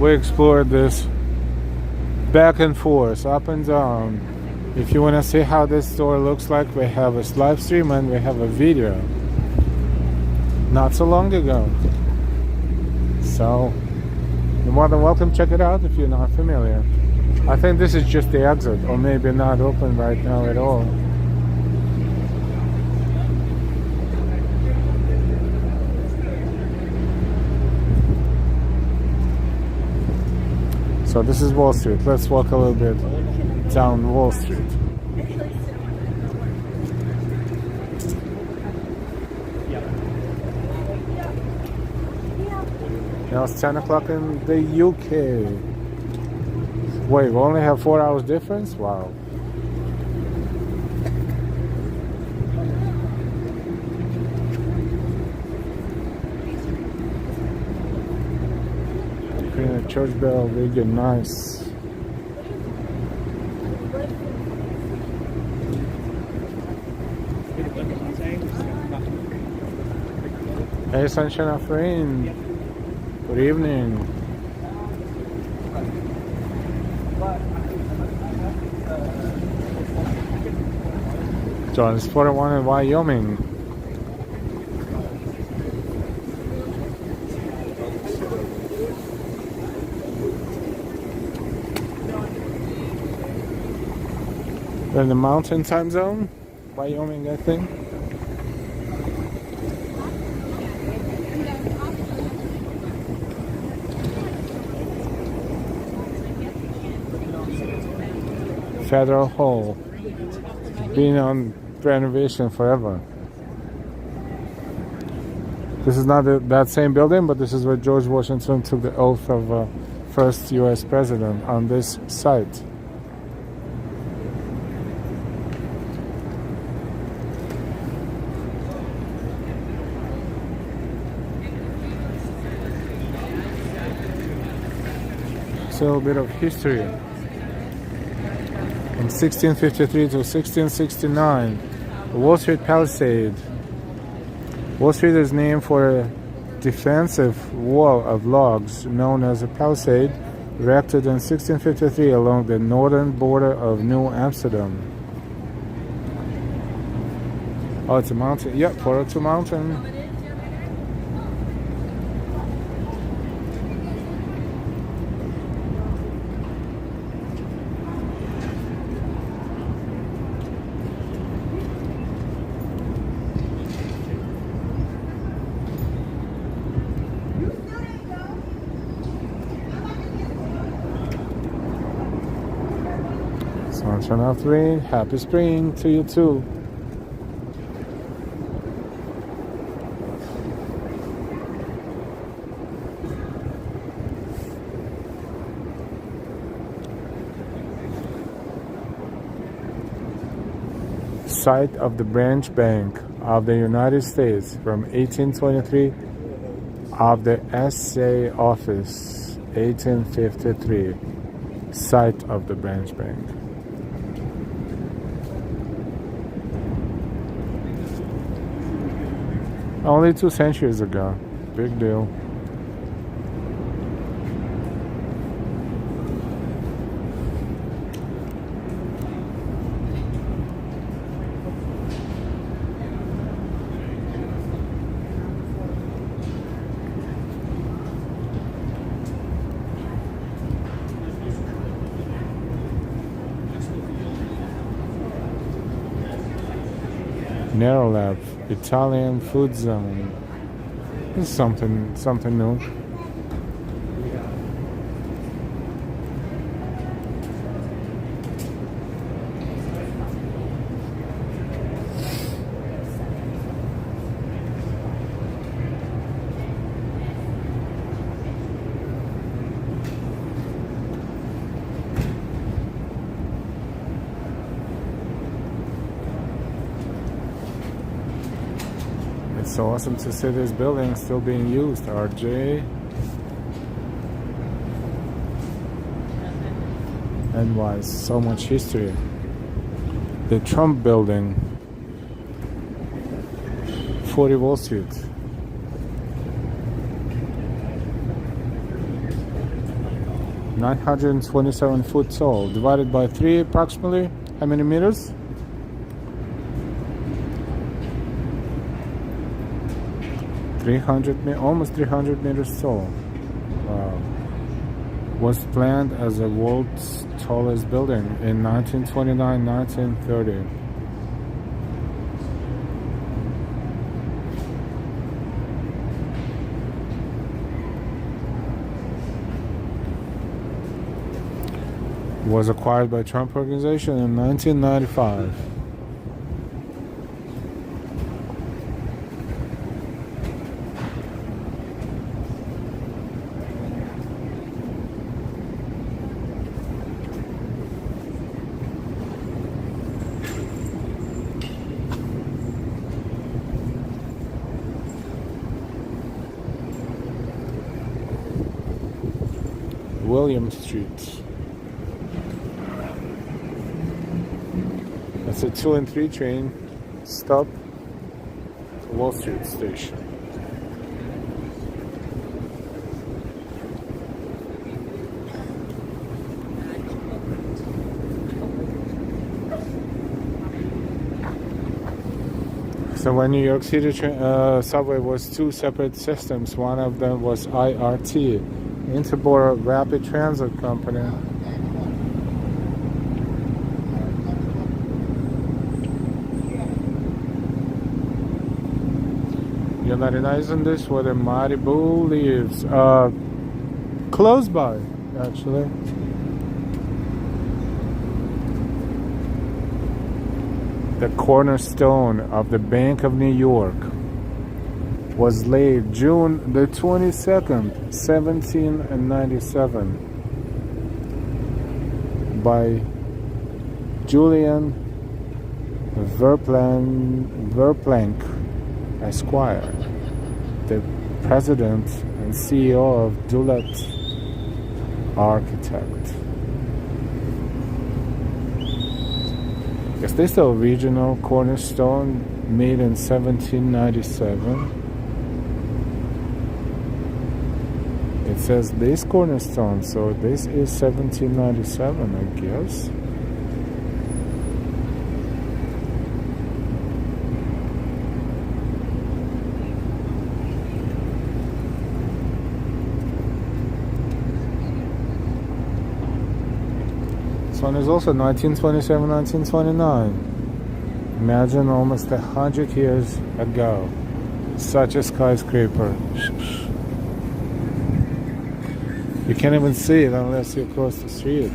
We explored this back and forth, up and down. If you want to see how this store looks like, we have a live stream and we have a video not so long ago. So you're more than welcome to check it out if you're not familiar. I think this is just the exit, or maybe not open right now at all. So this is Wall Street. Let's walk a little bit down Wall Street. Now it's 10 o'clock in the UK. Wait, we only have 4 hours difference? Wow. Green church bell, really nice. Hey, sunshine of rain. Good evening. John's 41 in Wyoming. They're in the mountain time zone, Wyoming, I think. Federal Hall, been on renovation forever. This is not that same building, but this is where George Washington took the oath of first U.S. president, on this site. So a little bit of history. From 1653 to 1669, the Wall Street Palisade. Wall Street is named for a defensive wall of logs known as a palisade, erected in 1653 along the northern border of New Amsterdam. Oh, it's a mountain. Yep, 402 Mountain. Sunshine of rain, happy spring to you too. Site of the branch bank of the United States from 1823 of the SA office 1853. Site of the branch bank. Only 2 centuries ago. Big deal. Narrow Lab, Italian food zone. This is something new. It's so awesome to see this building still being used. RJ NY, so much history. The Trump building, 40 Wall Street. $927 foot tall, divided by 3 approximately. How many meters? Almost 300 meters tall. Wow. Was planned as the world's tallest building in 1929-1930. Was acquired by Trump Organization in 1995. William Street. That's a 2 and 3 train stop to Wall Street Station. So when New York City subway was 2 separate systems, one of them was IRT, Interborough Rapid Transit Company. United Island, this where the Malibu lives. Close by, actually. The cornerstone of the Bank of New York was laid June the 22nd, 1797 by Julian Verplanck, Esquire, the president and CEO of Dulett Architect. Is this the original cornerstone made in 1797? It says this cornerstone, so this is 1797, I guess. This one is also 1927, 1929. Imagine almost 100 years ago. Such a skyscraper. You can't even see it unless you cross the street.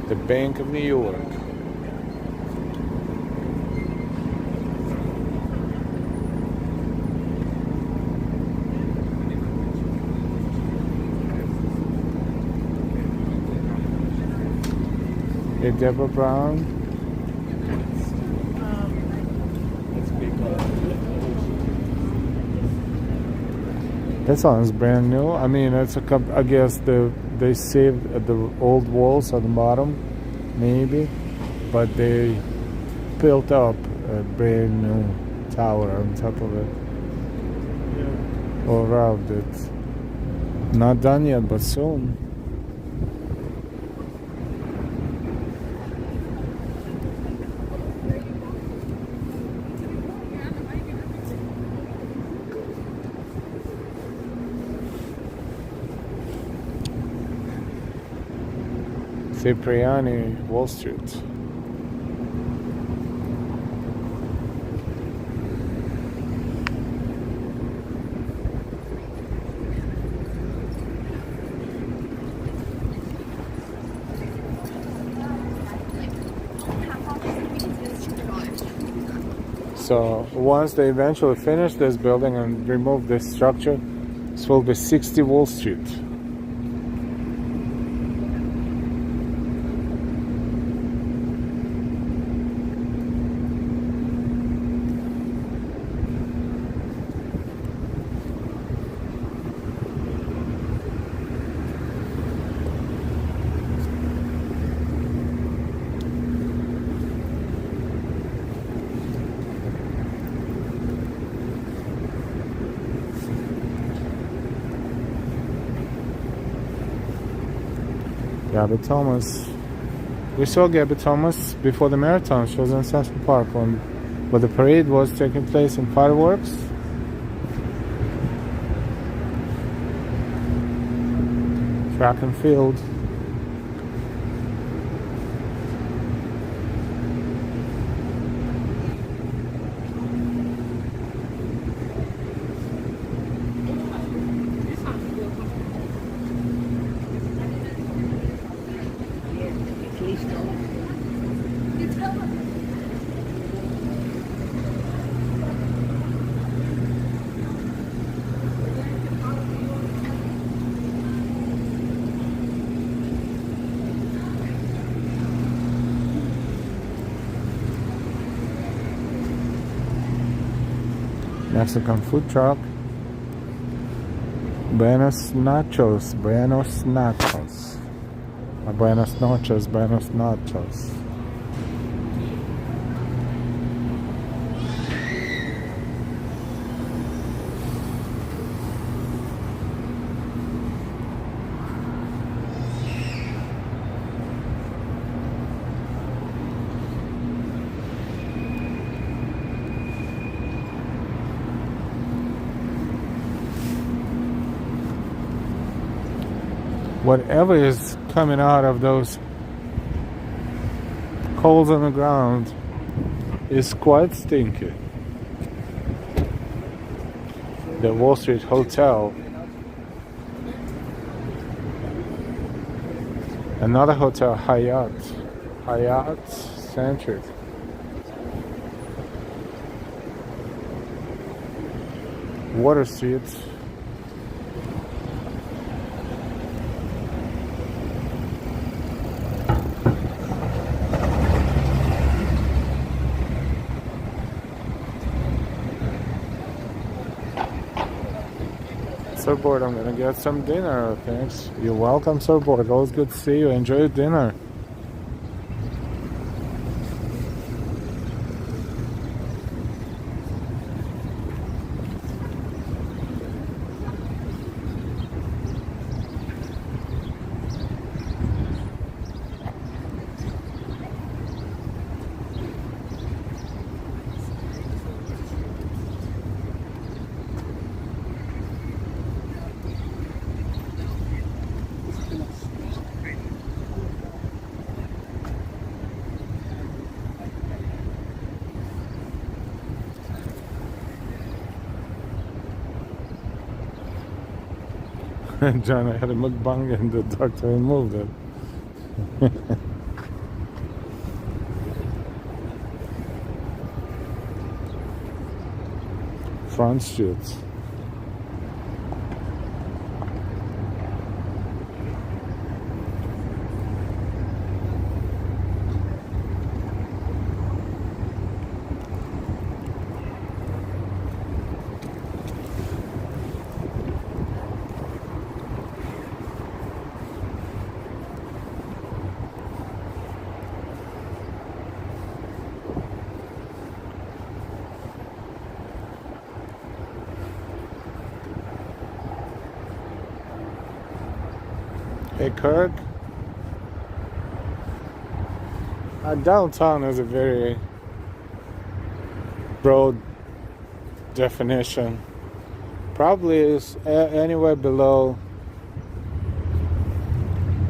The Bank of New York. Hey, Deborah Brown. That sounds brand new. I mean, it's a I guess they saved the old walls at the bottom, maybe, but they built up a brand new tower on top of it, all around it. Not done yet, but soon. Cipriani Wall Street. So once they eventually finish this building and remove this structure, this will be 60 Wall Street. Gabby Thomas. We saw Gabby Thomas before the marathon. She was in Central Park where the parade was taking place in fireworks. Track and field. Mexican food truck. Buenos nachos, buenos nachos. Buenos noches, buenos nachos. Whatever is coming out of those coals on the ground is quite stinky. The Wall Street Hotel. Another hotel, Hyatt Centric. Water Street. Surfboard, I'm gonna get some dinner. Thanks. You're welcome, Surfboard. Always good to see you. Enjoy your dinner. John, I had a mukbang and the doctor removed it. Front Street. Hey Kirk, downtown is a very broad definition. Probably is anywhere below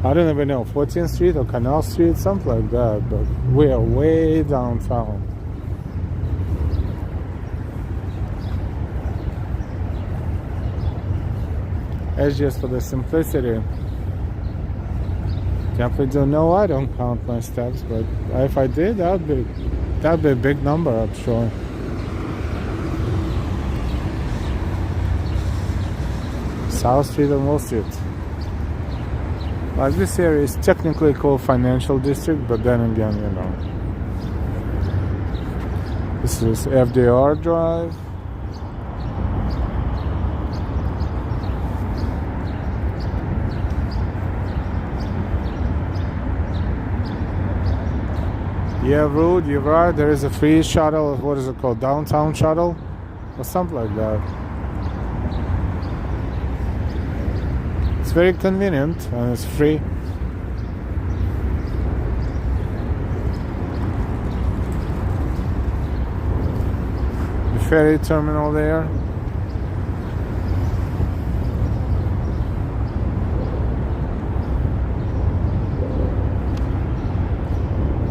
I don't even know, 14th Street or Canal Street, something like that, but we are way downtown. It's just for the simplicity. Definitely don't know. I don't count my steps, but if I did, that'd be a big number, I'm sure. South Street and Wall Street. Like this area is technically called Financial District, but then again, you know. This is FDR Drive. Yeah, Rude, you're right. There is a free shuttle. What is it called? Downtown shuttle? Or something like that. It's very convenient and it's free. The ferry terminal there.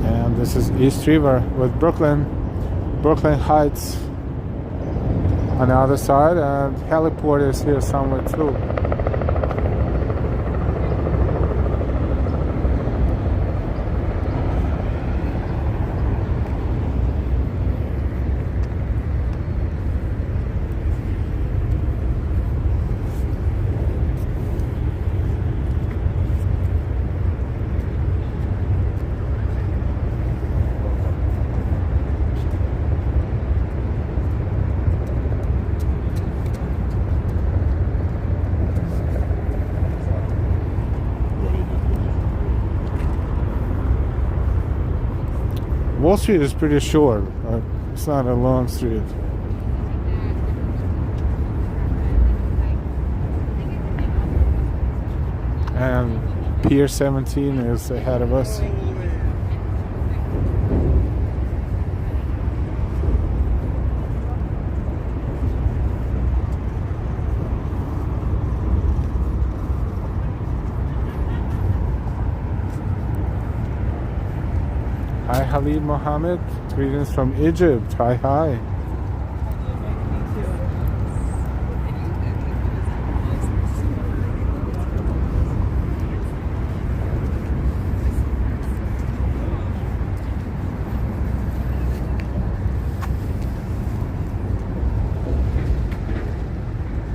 And this is East River with Brooklyn Heights on the other side, and heliport is here somewhere too. Wall Street is pretty short. It's not a long street. And Pier 17 is ahead of us. Hi, Khalid Mohammed. Greetings from Egypt. Hi, hi.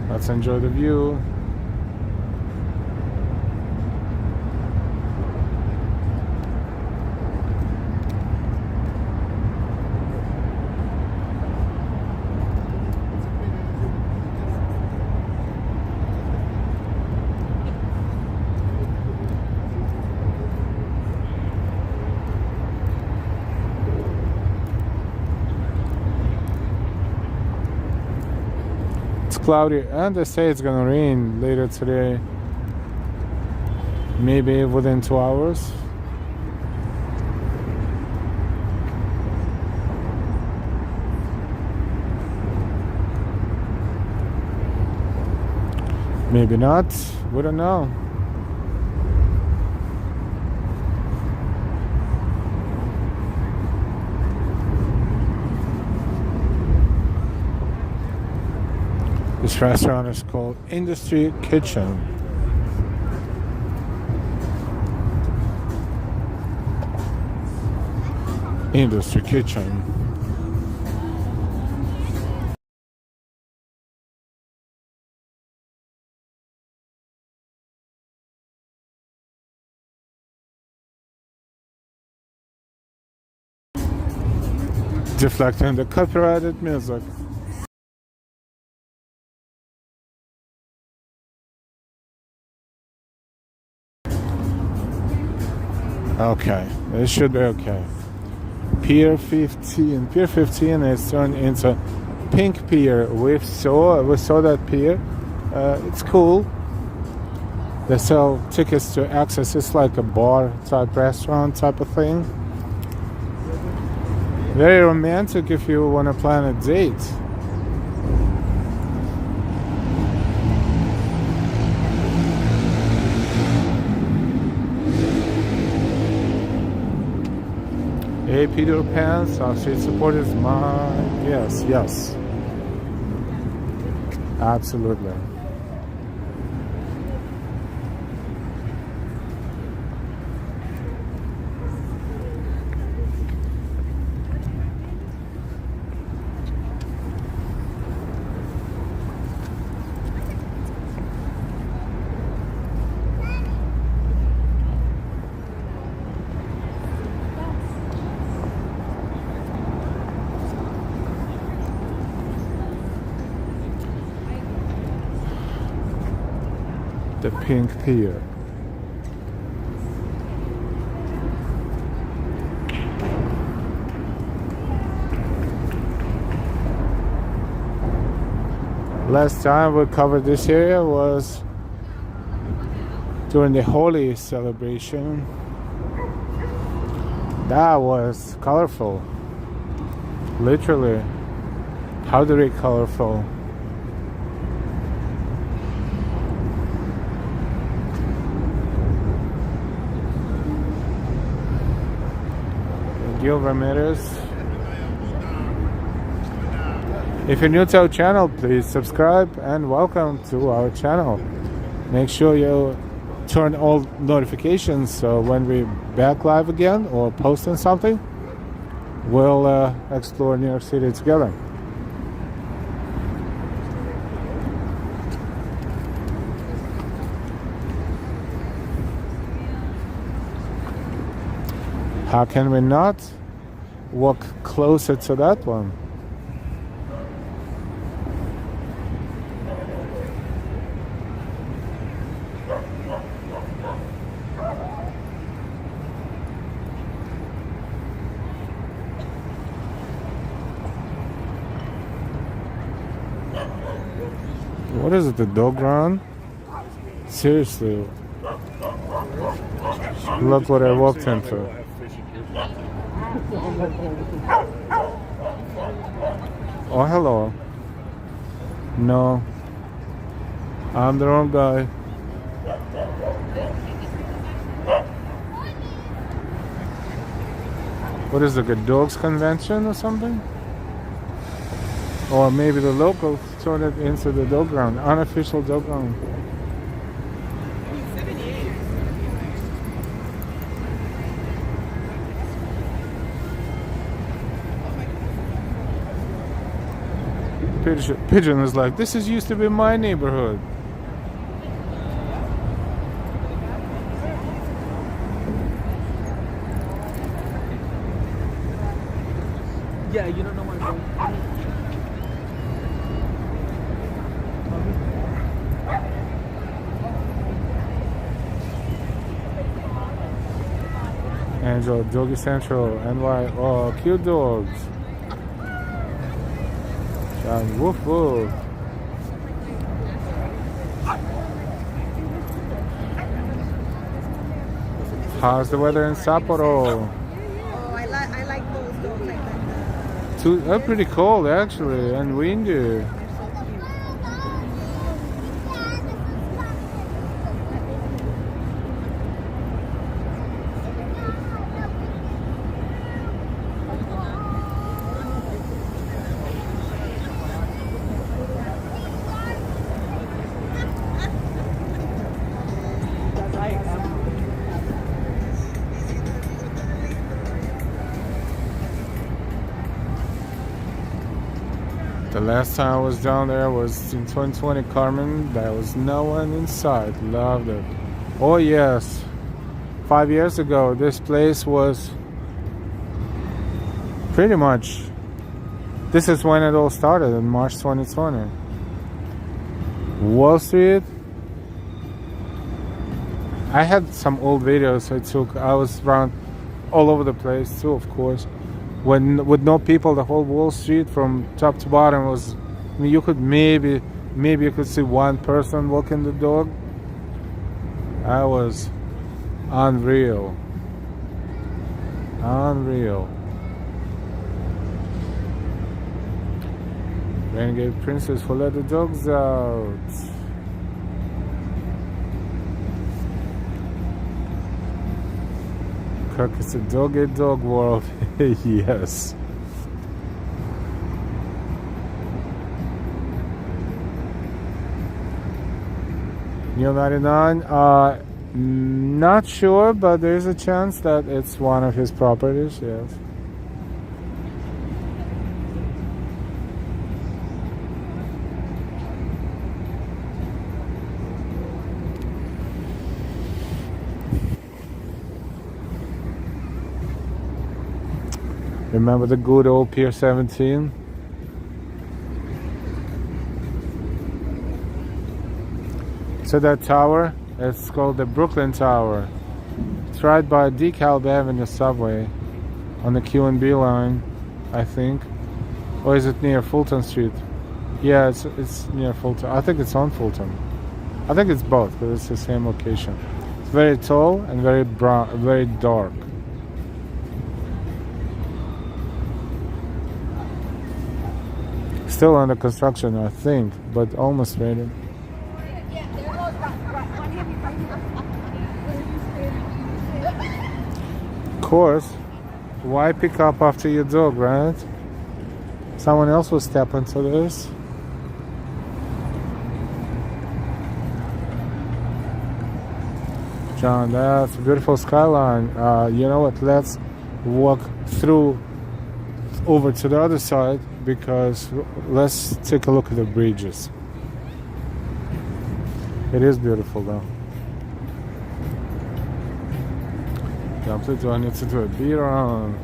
Let's enjoy the view. Cloudy, and they say it's gonna rain later today, maybe within 2 hours. Maybe not, we don't know. This restaurant is called Industry Kitchen. Industry Kitchen. Deflecting the copyrighted music. Okay, it should be okay. Pier 15. Pier 15 is turned into Pink Pier. We saw that pier. It's cool. They sell tickets to access. It's like a bar type restaurant type of thing. Very romantic if you want to plan a date. Hey Peter Pan, South Street Support is mine. Yes, yes. Absolutely. The Pink Pier. Last time we covered this area was during the Holi celebration. That was colorful. Literally powdery colorful. Gil Ramirez. If you're new to our channel, please subscribe and welcome to our channel. Make sure you turn all notifications so when we back live again or posting something, we'll explore New York City together. How can we not walk closer to that one? What is it, the dog run? Seriously. Look what I walked into. Oh, hello. No. I'm the wrong guy. What is it, a dogs convention or something? Or maybe the locals turned it into the dog ground, unofficial dog ground. Pigeon is like, this is used to be my neighborhood. Yeah, you don't know what I'm doing. Angel, Doggy Central, NY. Oh, cute dogs. And woof woof. How's the weather in Sapporo? Oh, I like those dogs like that. They're pretty cold actually, and windy. The last time I was down there was in 2020, Carmen. There was no one inside. Loved it. Oh yes, 5 years ago, this place was pretty much. This is when it all started in March 2020. Wall Street. I had some old videos I took. I was around all over the place too, of course. When with no people, the whole Wall Street from top to bottom was. I mean, you could maybe you could see one person walking the dog. That was unreal. Unreal. Renegade Princess who let the dogs out. Kirk, it's a dog world. Yes. New 99, not sure, but there's a chance that it's one of his properties, yes. Remember the good old Pier 17? So that tower, it's called the Brooklyn Tower. It's right by DeKalb Avenue subway on the Q&B line, I think. Or is it near Fulton Street? Yeah, it's near Fulton. I think it's on Fulton. I think it's both, because it's the same location. It's very tall and very brown, very dark. Still under construction, I think, but almost ready. Of course, why pick up after your dog, right? Someone else will step into this. John, that's a beautiful skyline. You know what? Let's walk through over to the other side, because let's take a look at the bridges. It is beautiful though. Do I need to do a beat on?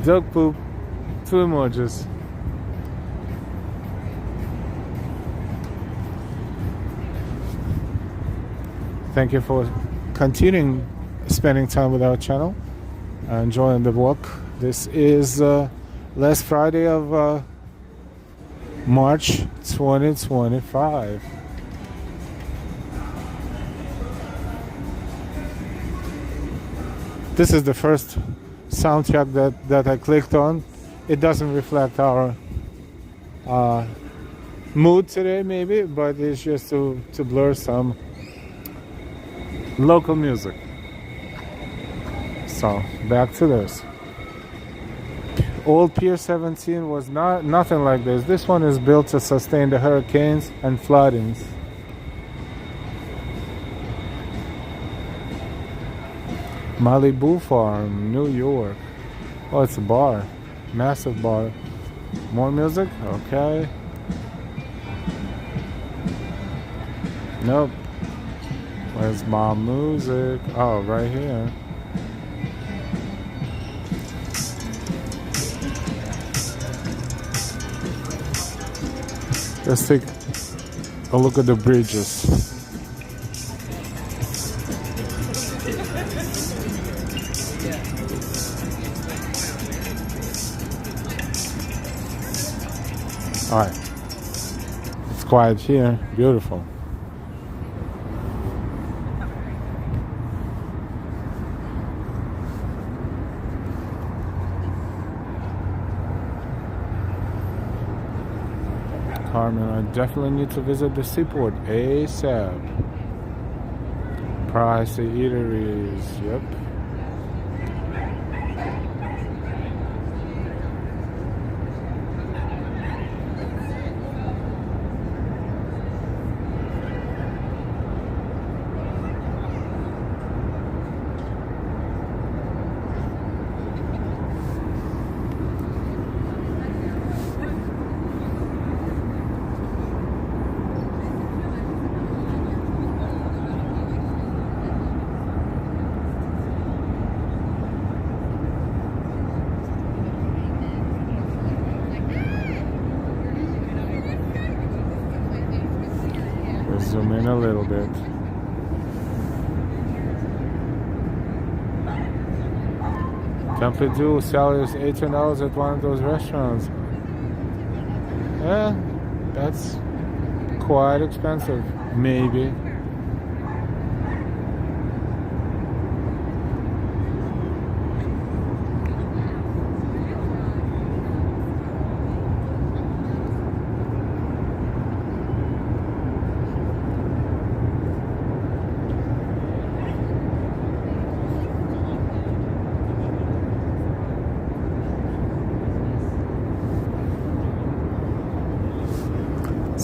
Dog poop. 2 emojis. Thank you for continuing spending time with our channel. Enjoying the walk. This is last Friday of March 2025. This is the first soundtrack that I clicked on. It doesn't reflect our mood today, maybe, but it's just to blur some local music. So back to this. Old Pier 17 was nothing like this. This one is built to sustain the hurricanes and floodings. Malibu Farm, New York. Oh, it's a bar. Massive bar. More music? Okay. Nope. Where's my music? Oh, right here. Let's take a look at the bridges. Alright. It's quiet here. Beautiful. Carmen, I definitely need to visit the Seaport ASAP. Pricey eateries, yep. Zoom in a little bit. Can't do salaries $18 at one of those restaurants. Yeah, that's quite expensive. Maybe.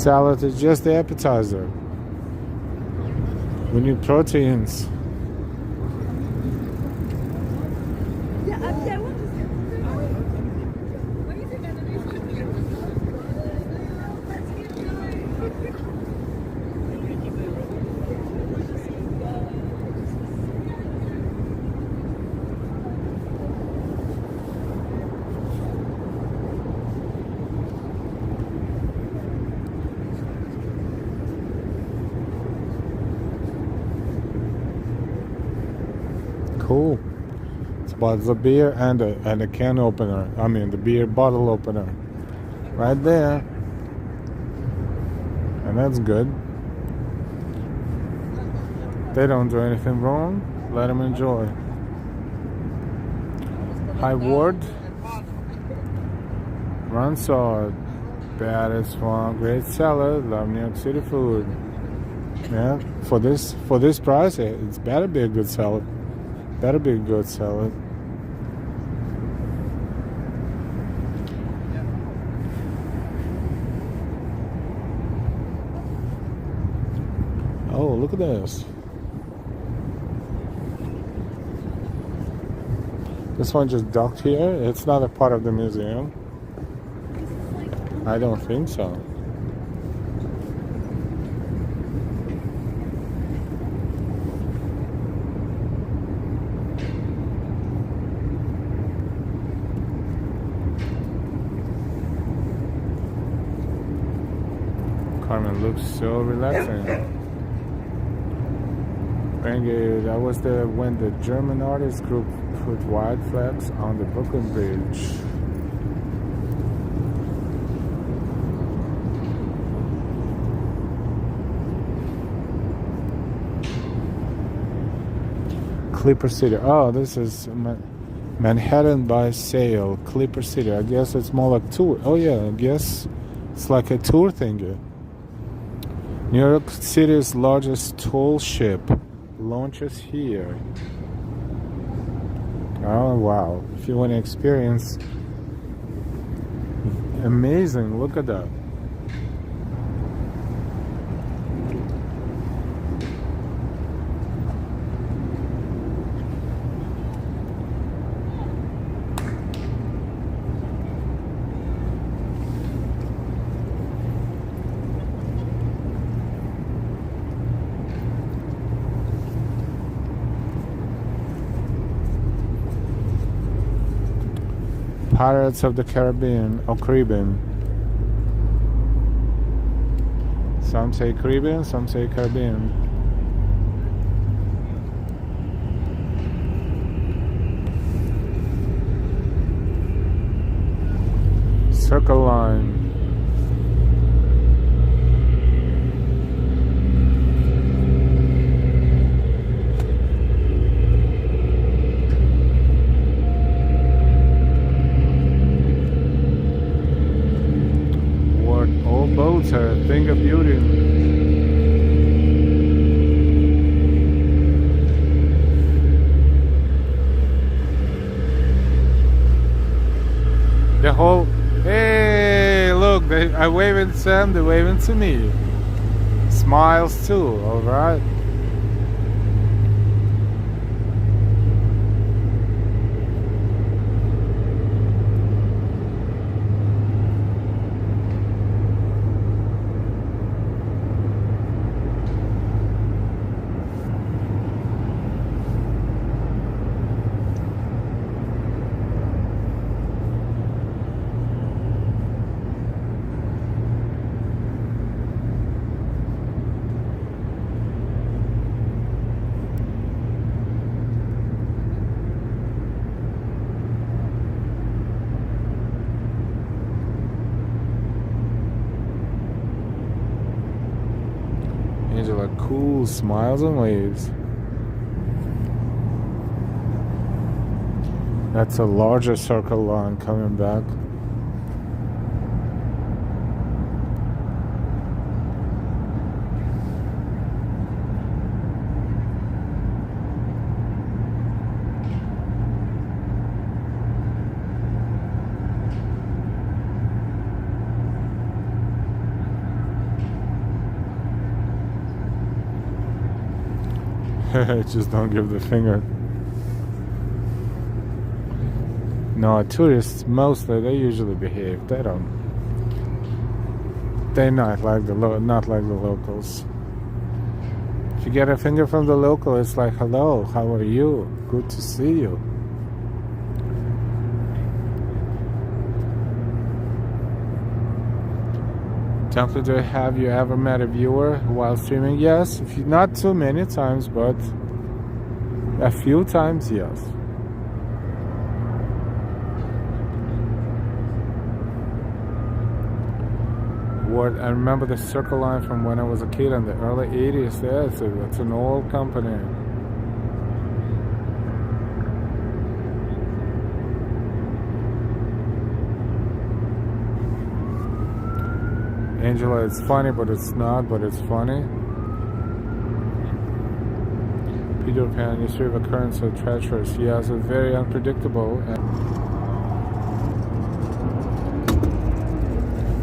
Salad is just the appetizer. We need proteins. Cool. It's about the beer and the can opener. I mean the beer bottle opener. Right there. And that's good. They don't do anything wrong. Let them enjoy. High Ward. Run Salt. Bad as fun. Great salad. Love New York City food. Yeah. For this price, it's better be a good salad. Better be a good salad. Oh, look at this. This one just docked here. It's not a part of the museum. I don't think so. Carmen looks so relaxing. That was when the German artist group put white flags on the Brooklyn Bridge. Clipper City. Oh, this is Manhattan by Sail. Clipper City. I guess it's more like tour. Oh yeah, I guess it's like a tour thing. New York City's largest tall ship launches here. Oh wow, if you want to experience amazing, look at that. Pirates of the Caribbean or Caribbean. Some say Caribbean, some say Caribbean. Circle Line. Boats are a thing of beauty. The whole, hey, look, I waving to them, they're waving to me. Smiles too, alright. Angela, cool smiles and waves. That's a larger circle line coming back. Just don't give the finger. No, tourists mostly they usually behave. They don't. They're not like the locals. If you get a finger from the local, it's like, hello, how are you? Good to see you. Templeton, have you ever met a viewer while streaming? Yes, not too many times, but a few times, yes. I remember the Circle Line from when I was a kid in the early 80s. Yeah, it's an old company. Angela, it's funny, but it's not, but it's funny. Peter Pan, history of occurrence of treacherous. Yes, it's very unpredictable.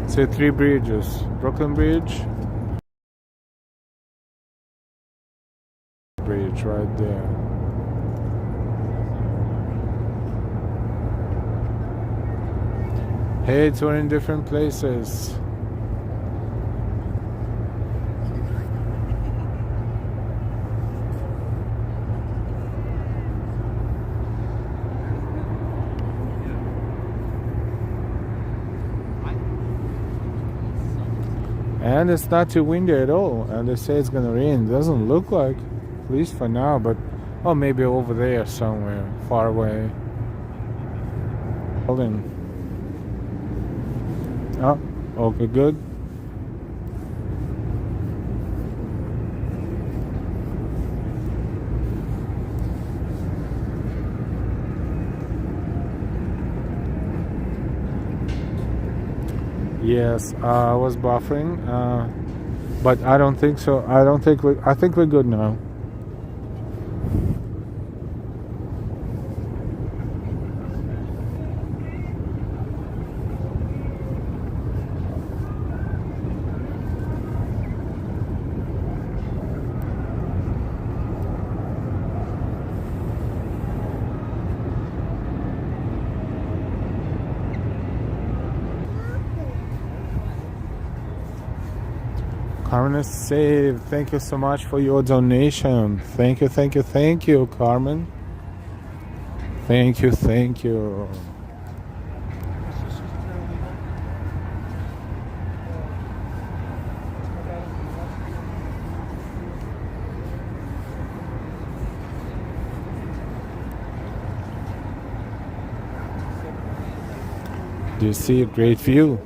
Say 3 bridges. Brooklyn Bridge. Bridge right there. Hey, it's in different places. And it's not too windy at all, and they say it's gonna rain. It doesn't look like, at least for now, but oh, maybe over there somewhere, far away. Building. Oh, okay, good. Yes, I was buffering, but I don't think so. I think we're good now. Carmen is saved. Thank you so much for your donation. Thank you, Carmen. Thank you. Do you see a great view?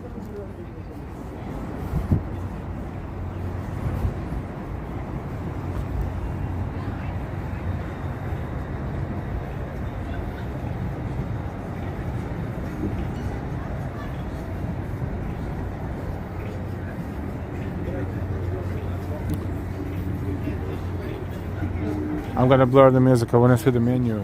I'm gonna blur the music. I wanna see the menu.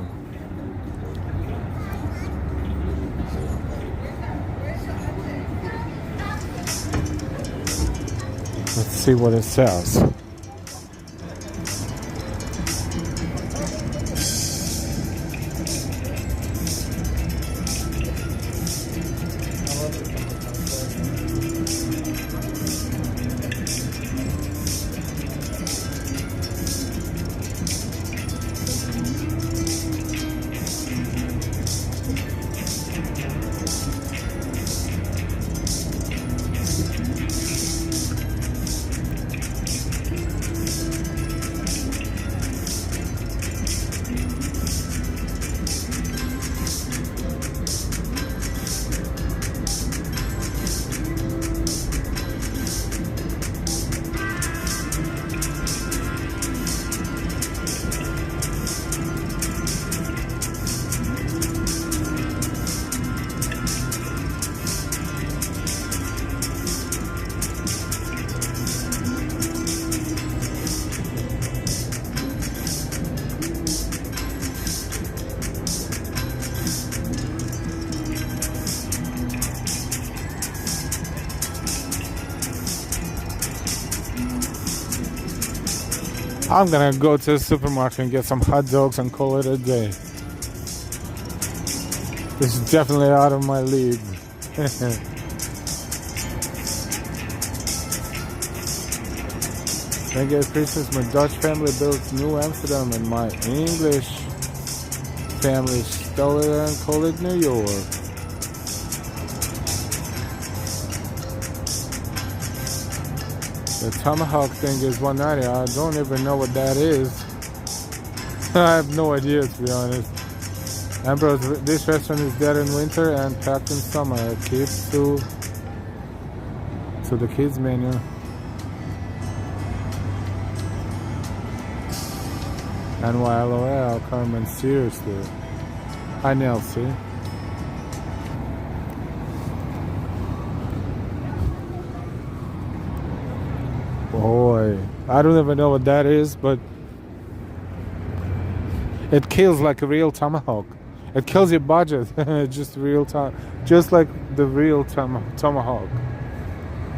Let's see what it says. I'm gonna go to the supermarket and get some hot dogs and call it a day. This is definitely out of my league. Thank you, Christmas. My Dutch family built New Amsterdam, and my English family stole it and called it New York. The tomahawk thing is 190. I don't even know what that is. I have no idea, to be honest. Ambrose, this restaurant is dead in winter and packed in summer. Keep to the kids menu. NYLOL, Carmen, seriously. Hi, Nelsie. Boy, I don't even know what that is, but it kills like a real tomahawk. It kills your budget. Just real just like the real tomahawk.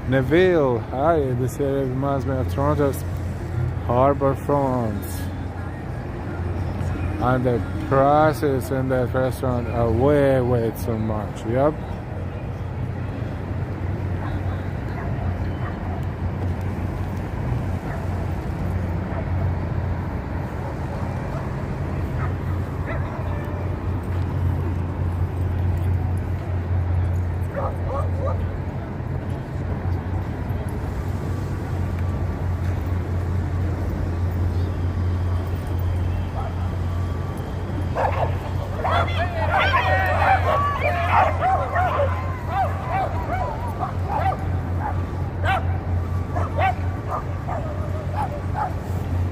Neville, hi. This area reminds me of Toronto's Harbor Front. And the prices in that restaurant are way too much. Yep.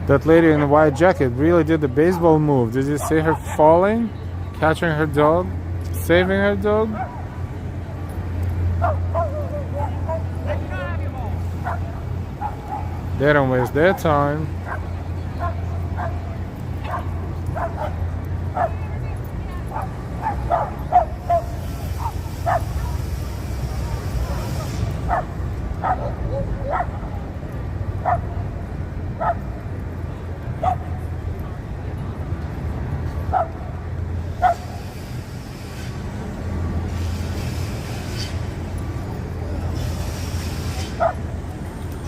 That lady in the white jacket really did the baseball move. Did you see her falling, catching her dog, saving her dog? They don't waste their time.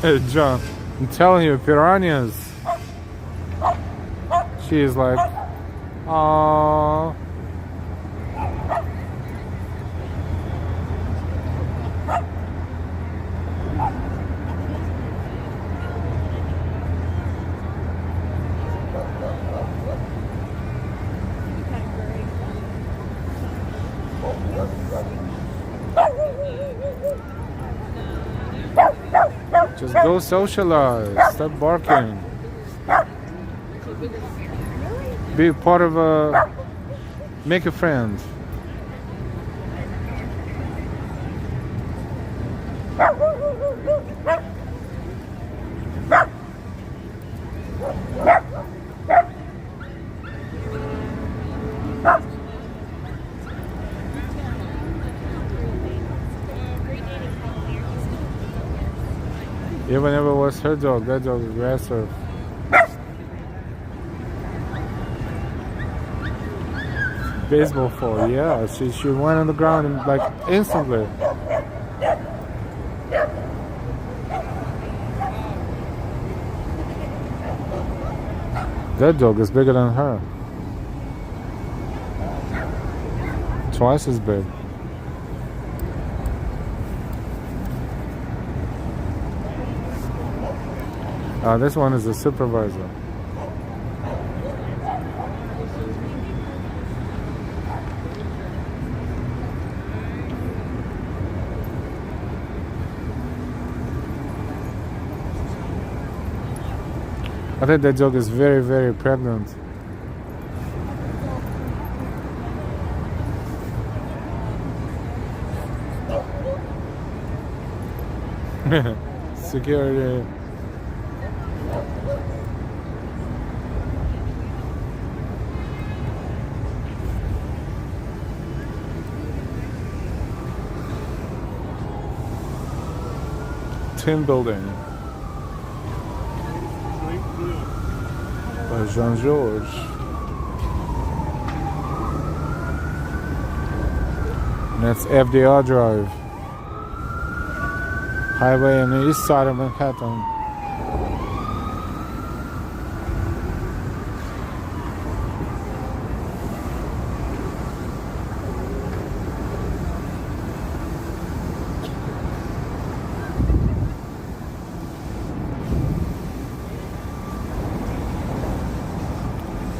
Hey, John, I'm telling you, piranhas. She is like, aww. Just go socialize. Stop barking. Be part of a. Make a friend. Even if it was her dog, that dog grabbed her. Baseball fall, yeah. She went on the ground and like instantly. That dog is bigger than her. Twice as big. This one is the supervisor. I think that dog is very pregnant. Security. Tin building. Jean-Georges. And that's FDR Drive. Highway on the east side of Manhattan.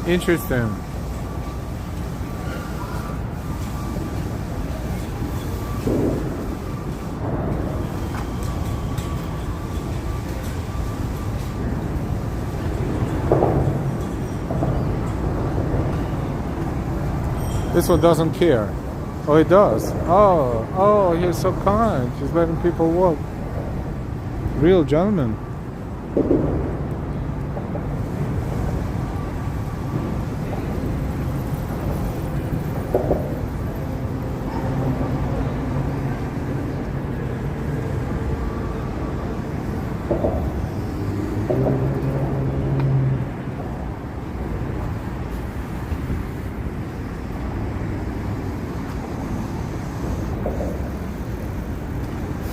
Interesting. This one doesn't care. Oh, it does. Oh, he's so kind. He's letting people walk. Real gentleman.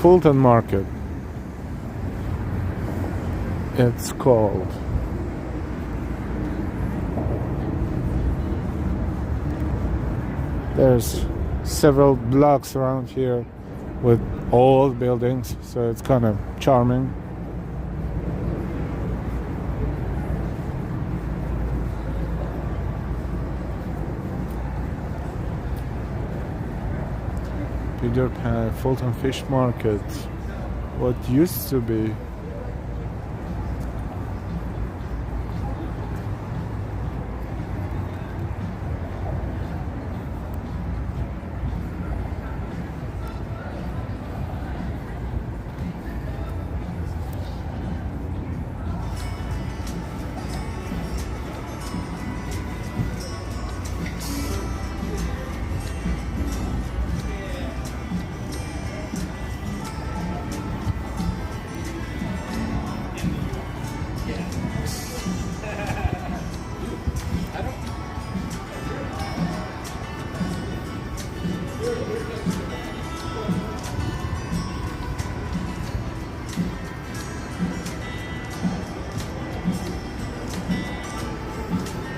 Fulton Market, it's called. There's several blocks around here with old buildings, so it's kind of charming. Peter Pan, Fulton Fish Market, what used to be.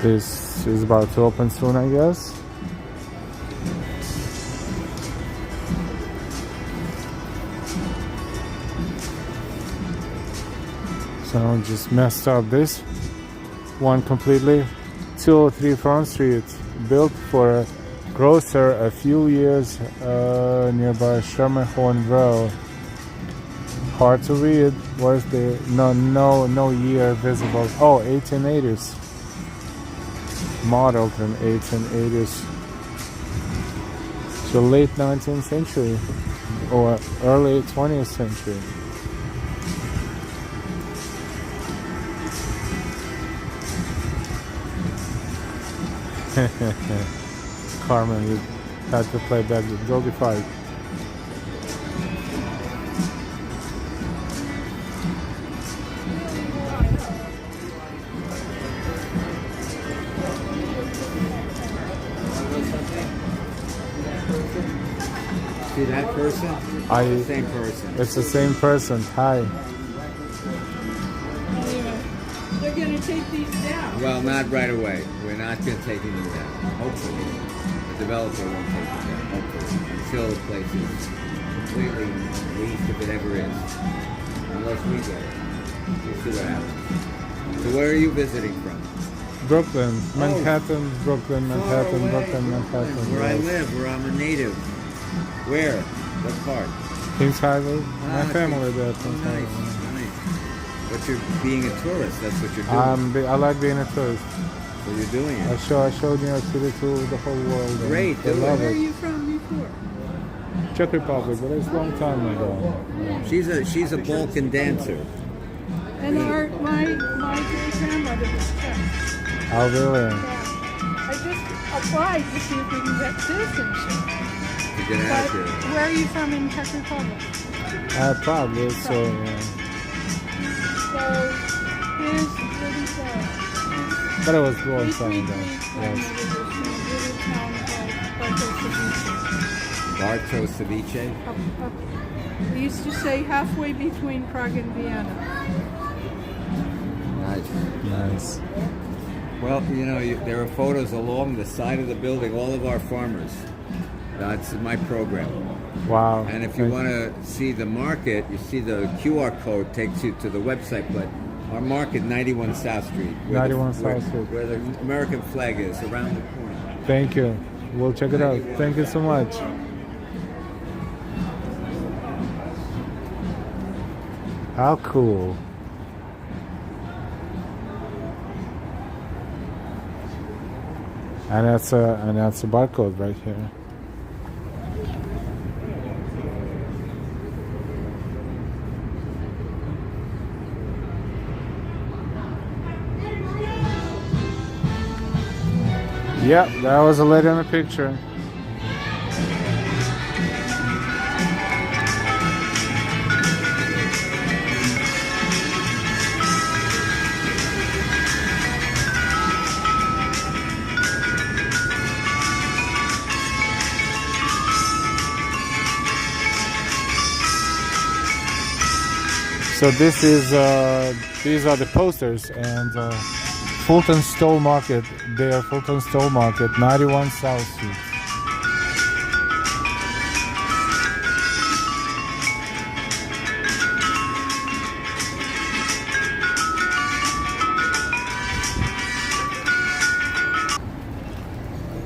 This is about to open soon, I guess. So just messed up this one completely. 203 Front Street, built for a grocer a few years nearby Schermerhorn Row. Hard to read. Where's the no year visible? Oh, 1880s. Modeled in 1880s. So late 19th century or early 20th century. Carmen, you had to play back the doggy fight. See that person? Same person. It's the same person. Hi. They're going to take these down. Well, not right away. We're not going to take them down. Hopefully. The developer won't take them down. Hopefully. Until the place is completely leased, if it ever is. Unless we get it. We'll see what happens. So where are you visiting from? Brooklyn, Manhattan, Brooklyn, Manhattan, Brooklyn, Manhattan. Where I live, where I'm a native. Where? What part? Kings Highway. My family there. Kings Nice. Highway. But you're being a tourist. That's what you're doing. I like being a tourist. So you're doing it. I showed New York City to the whole world. Great, They do it. love Where are it. you from before? Czech Republic, but it's a long time ago. She's a Balkan dancer. And my great grandmother was Czech. Oh, really? I just applied to see if we can get citizenship. To get out But here. where are you from in Czech Republic? Probably. So, yeah. So here's where we go. But it was a long time ago. Yes. Barto Ceviche. We used to say halfway between Prague and Vienna. Nice. Nice. Well, there are photos along the side of the building, all of our farmers. That's my program. Wow. And if you want to see the market, you see the QR code takes you to the website, but our market, 91 South Street. 91 South Street. Where the American flag is, around the corner. Thank you. We'll check it out. Thank you so much. How cool. And that's a barcode right here. Yep, that was a lady in the picture. So these are the posters, and Fulton Stole Market, there, Fulton Stole Market, 91 South Street.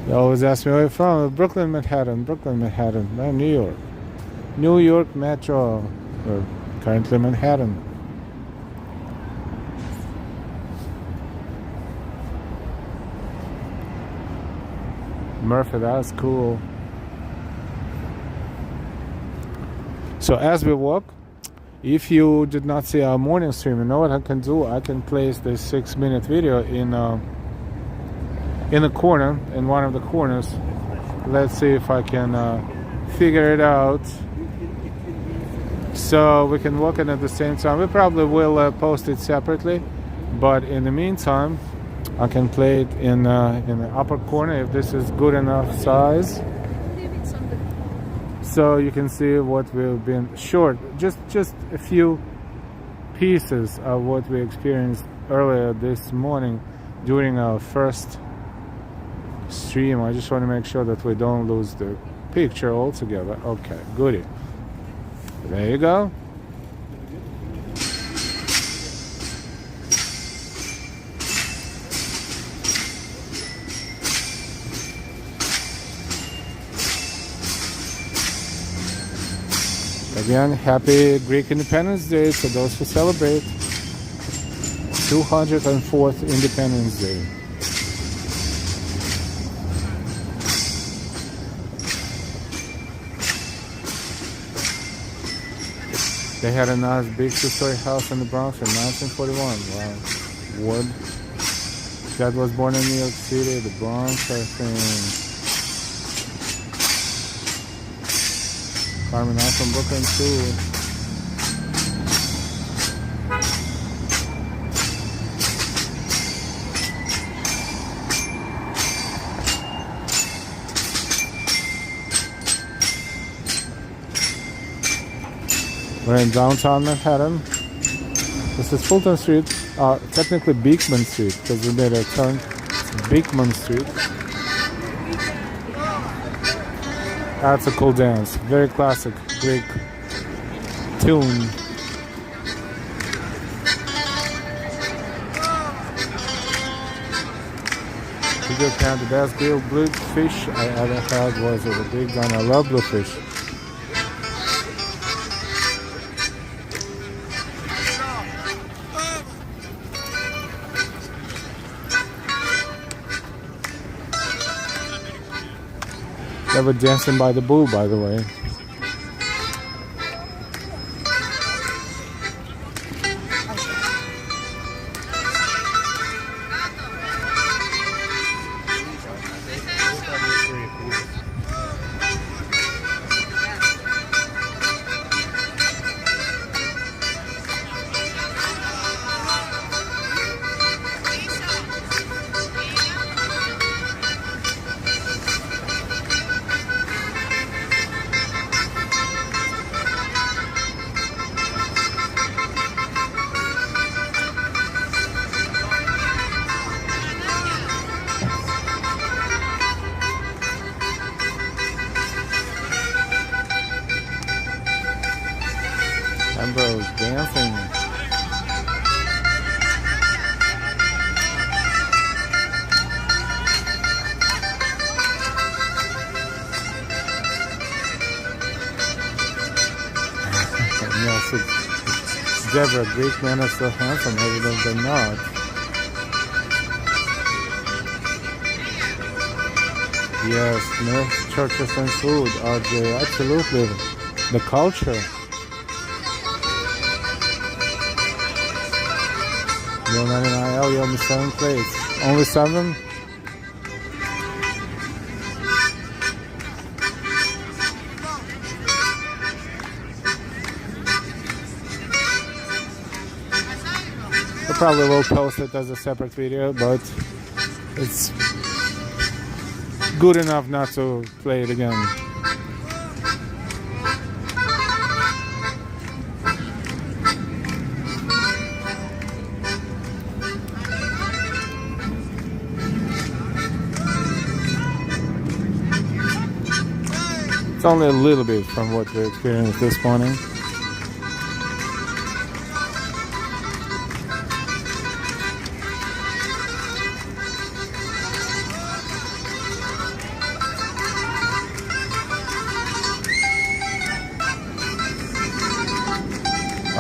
They always ask me where I'm from. Brooklyn, Manhattan, no, New York. New York Metro, or currently Manhattan. Murphy, that's cool. So as we walk, if you did not see our morning stream, you know what I can do? I can place this 6-minute video in the corner, in one of the corners. Let's see if I can figure it out. So we can walk in at the same time. We probably will post it separately, but in the meantime, I can play it in the upper corner if this is good enough size. So you can see what we've been short, just a few pieces of what we experienced earlier this morning during our first stream. I just want to make sure that we don't lose the picture altogether. Okay, goody. There you go. Again, happy Greek Independence Day to those who celebrate 204th Independence Day. They had a nice big two-story house in the Bronx in 1941. Wow. Wood. Dad was born in New York City, the Bronx, I think. Carmen out from Brooklyn too. We're in downtown Manhattan. This is Fulton Street, technically Beekman Street, because we made a turn. It's Beekman Street. That's a cool dance. Very classic Greek tune. Figure count the best grilled bluefish I ever had was at a big gun. I love bluefish. They were dancing by the bull, by the way. Ambrose dancing. Yes, it's Deborah. Greek men are so handsome, evident they're not. Yes, myths, churches, and food are absolutely the culture. You're not in IL, you're in the 7th place. Only 7? I probably will post it as a separate video, but it's good enough not to play it again. It's only a little bit from what we experienced this morning.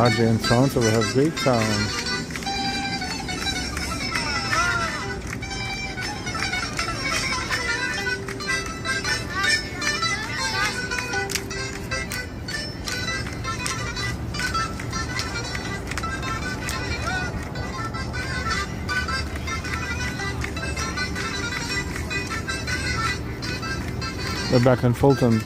RJ in Toronto, we have great time. We're back in Fulton.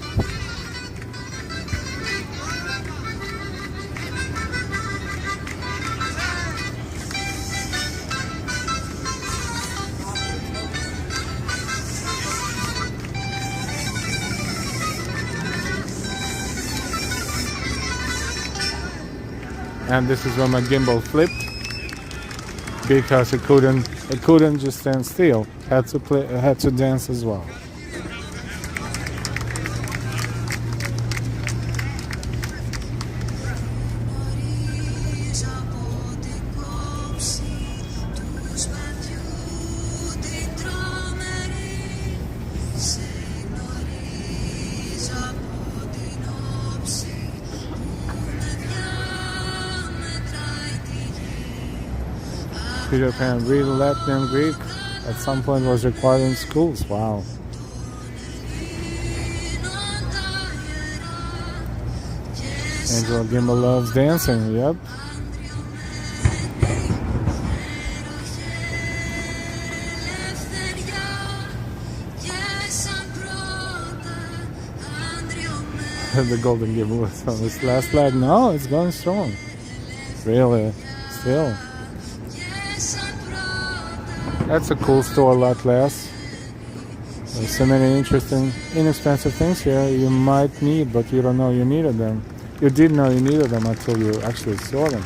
And this is where my gimbal flipped because it couldn't just stand still. Had to dance as well. Peter Pan, read Latin and Greek at some point was required in schools. Wow. Angela Gimbal loves dancing, yep. The golden gimbal was on its last leg. No, it's going strong. Really, still. That's a cool store, lot less. There's so many interesting, inexpensive things here you might need, but you don't know you needed them. You didn't know you needed them until you actually saw them.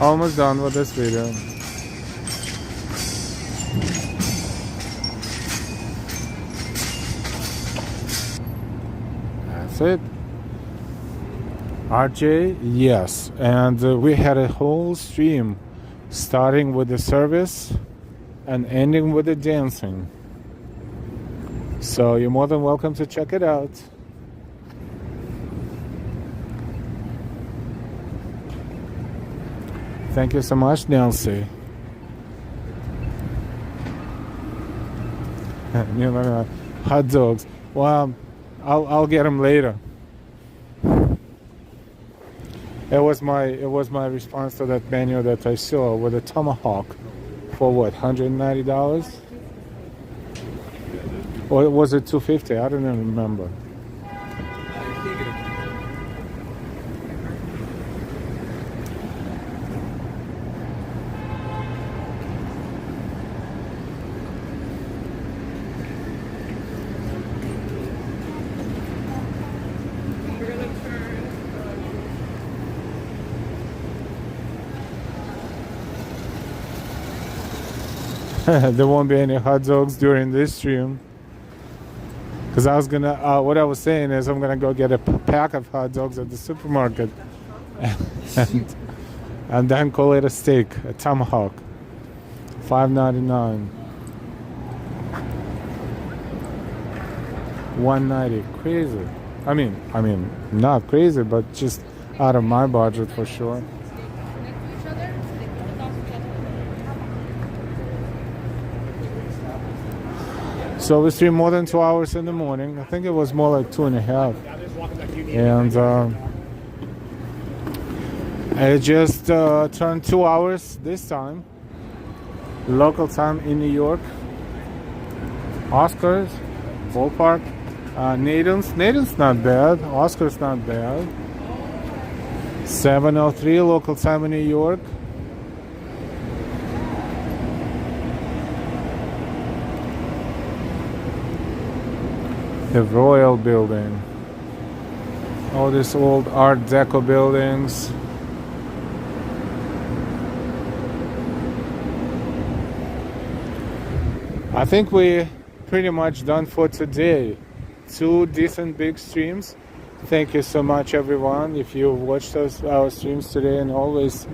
Almost done with this video. That's it. RJ, yes. And we had a whole stream starting with the service and ending with the dancing. So you're more than welcome to check it out. Thank you so much, Nancy. Hot dogs. Well, I'll get them later. It was my response to that menu that I saw with a tomahawk for what, $190? Or was it $250? I don't even remember. There won't be any hot dogs during this stream. Because I was gonna, what I was saying is I'm gonna go get a pack of hot dogs at the supermarket, and then call it a steak, a tomahawk, $5.99, $1.90. Crazy. I mean, not crazy, but just out of my budget for sure. So we streamed more than 2 hours in the morning. I think it was more like 2.5. And it just turned 2 hours this time. Local time in New York. Oscars, ballpark. Nathan's not bad. Oscar's not bad. 7:03 local time in New York. The Royal Building. All these old Art Deco buildings. I think we pretty much done for today. 2 decent big streams. Thank you so much, everyone. If you watched our streams today and always,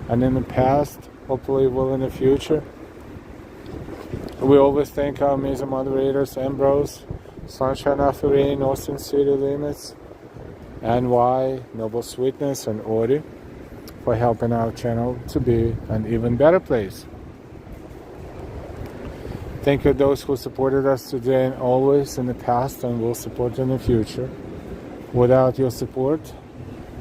and in the past, hopefully will in the future. We always thank our amazing moderators, Ambrose, Sunshine After Rain, Austin City Limits, NY, Noble Sweetness, and Ori for helping our channel to be an even better place. Thank you to those who supported us today and always in the past and will support in the future. Without your support,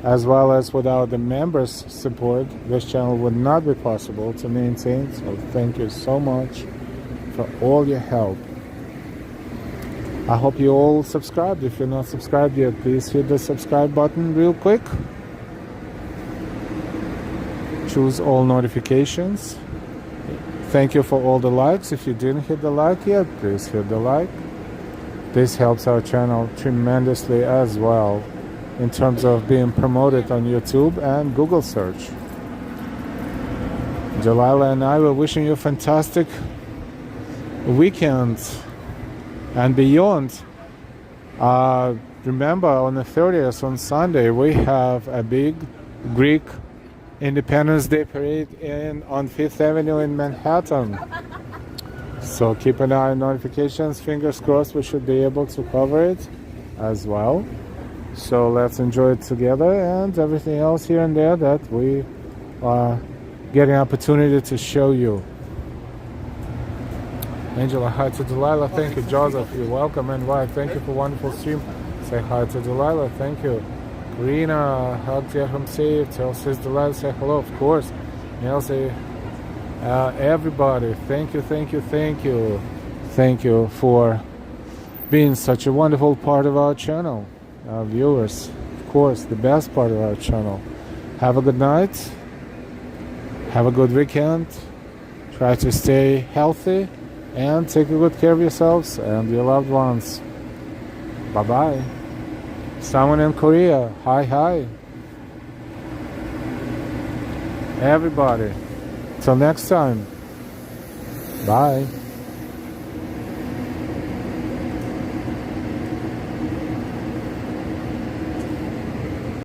as well as without the members' support, this channel would not be possible to maintain. So thank you so much for all your help. I hope you all subscribed. If you're not subscribed yet, please hit the subscribe button real quick. Choose all notifications. Thank you for all the likes. If you didn't hit the like yet, please hit the like. This helps our channel tremendously as well in terms of being promoted on YouTube and Google search. Delilah and I were wishing you a fantastic weekend and beyond. Remember, on the 30th, on Sunday, we have a big Greek Independence Day parade on 5th Avenue in Manhattan. So keep an eye on notifications. Fingers crossed we should be able to cover it as well. So let's enjoy it together, and everything else here and there that we get an opportunity to show you. Angela, hi to Delilah. Thank you. Joseph, you're welcome. And why? Thank you for wonderful stream. Say hi to Delilah. Thank you. Karina, hug to him safe. Tell sis Delilah, say hello, of course. Nelsie, everybody, thank you, thank you, thank you. Thank you for being such a wonderful part of our channel. Our viewers, of course, the best part of our channel. Have a good night. Have a good weekend. Try to stay healthy and take good care of yourselves and your loved ones. Bye-bye. Someone in Korea, hi. Everybody. Till next time. Bye.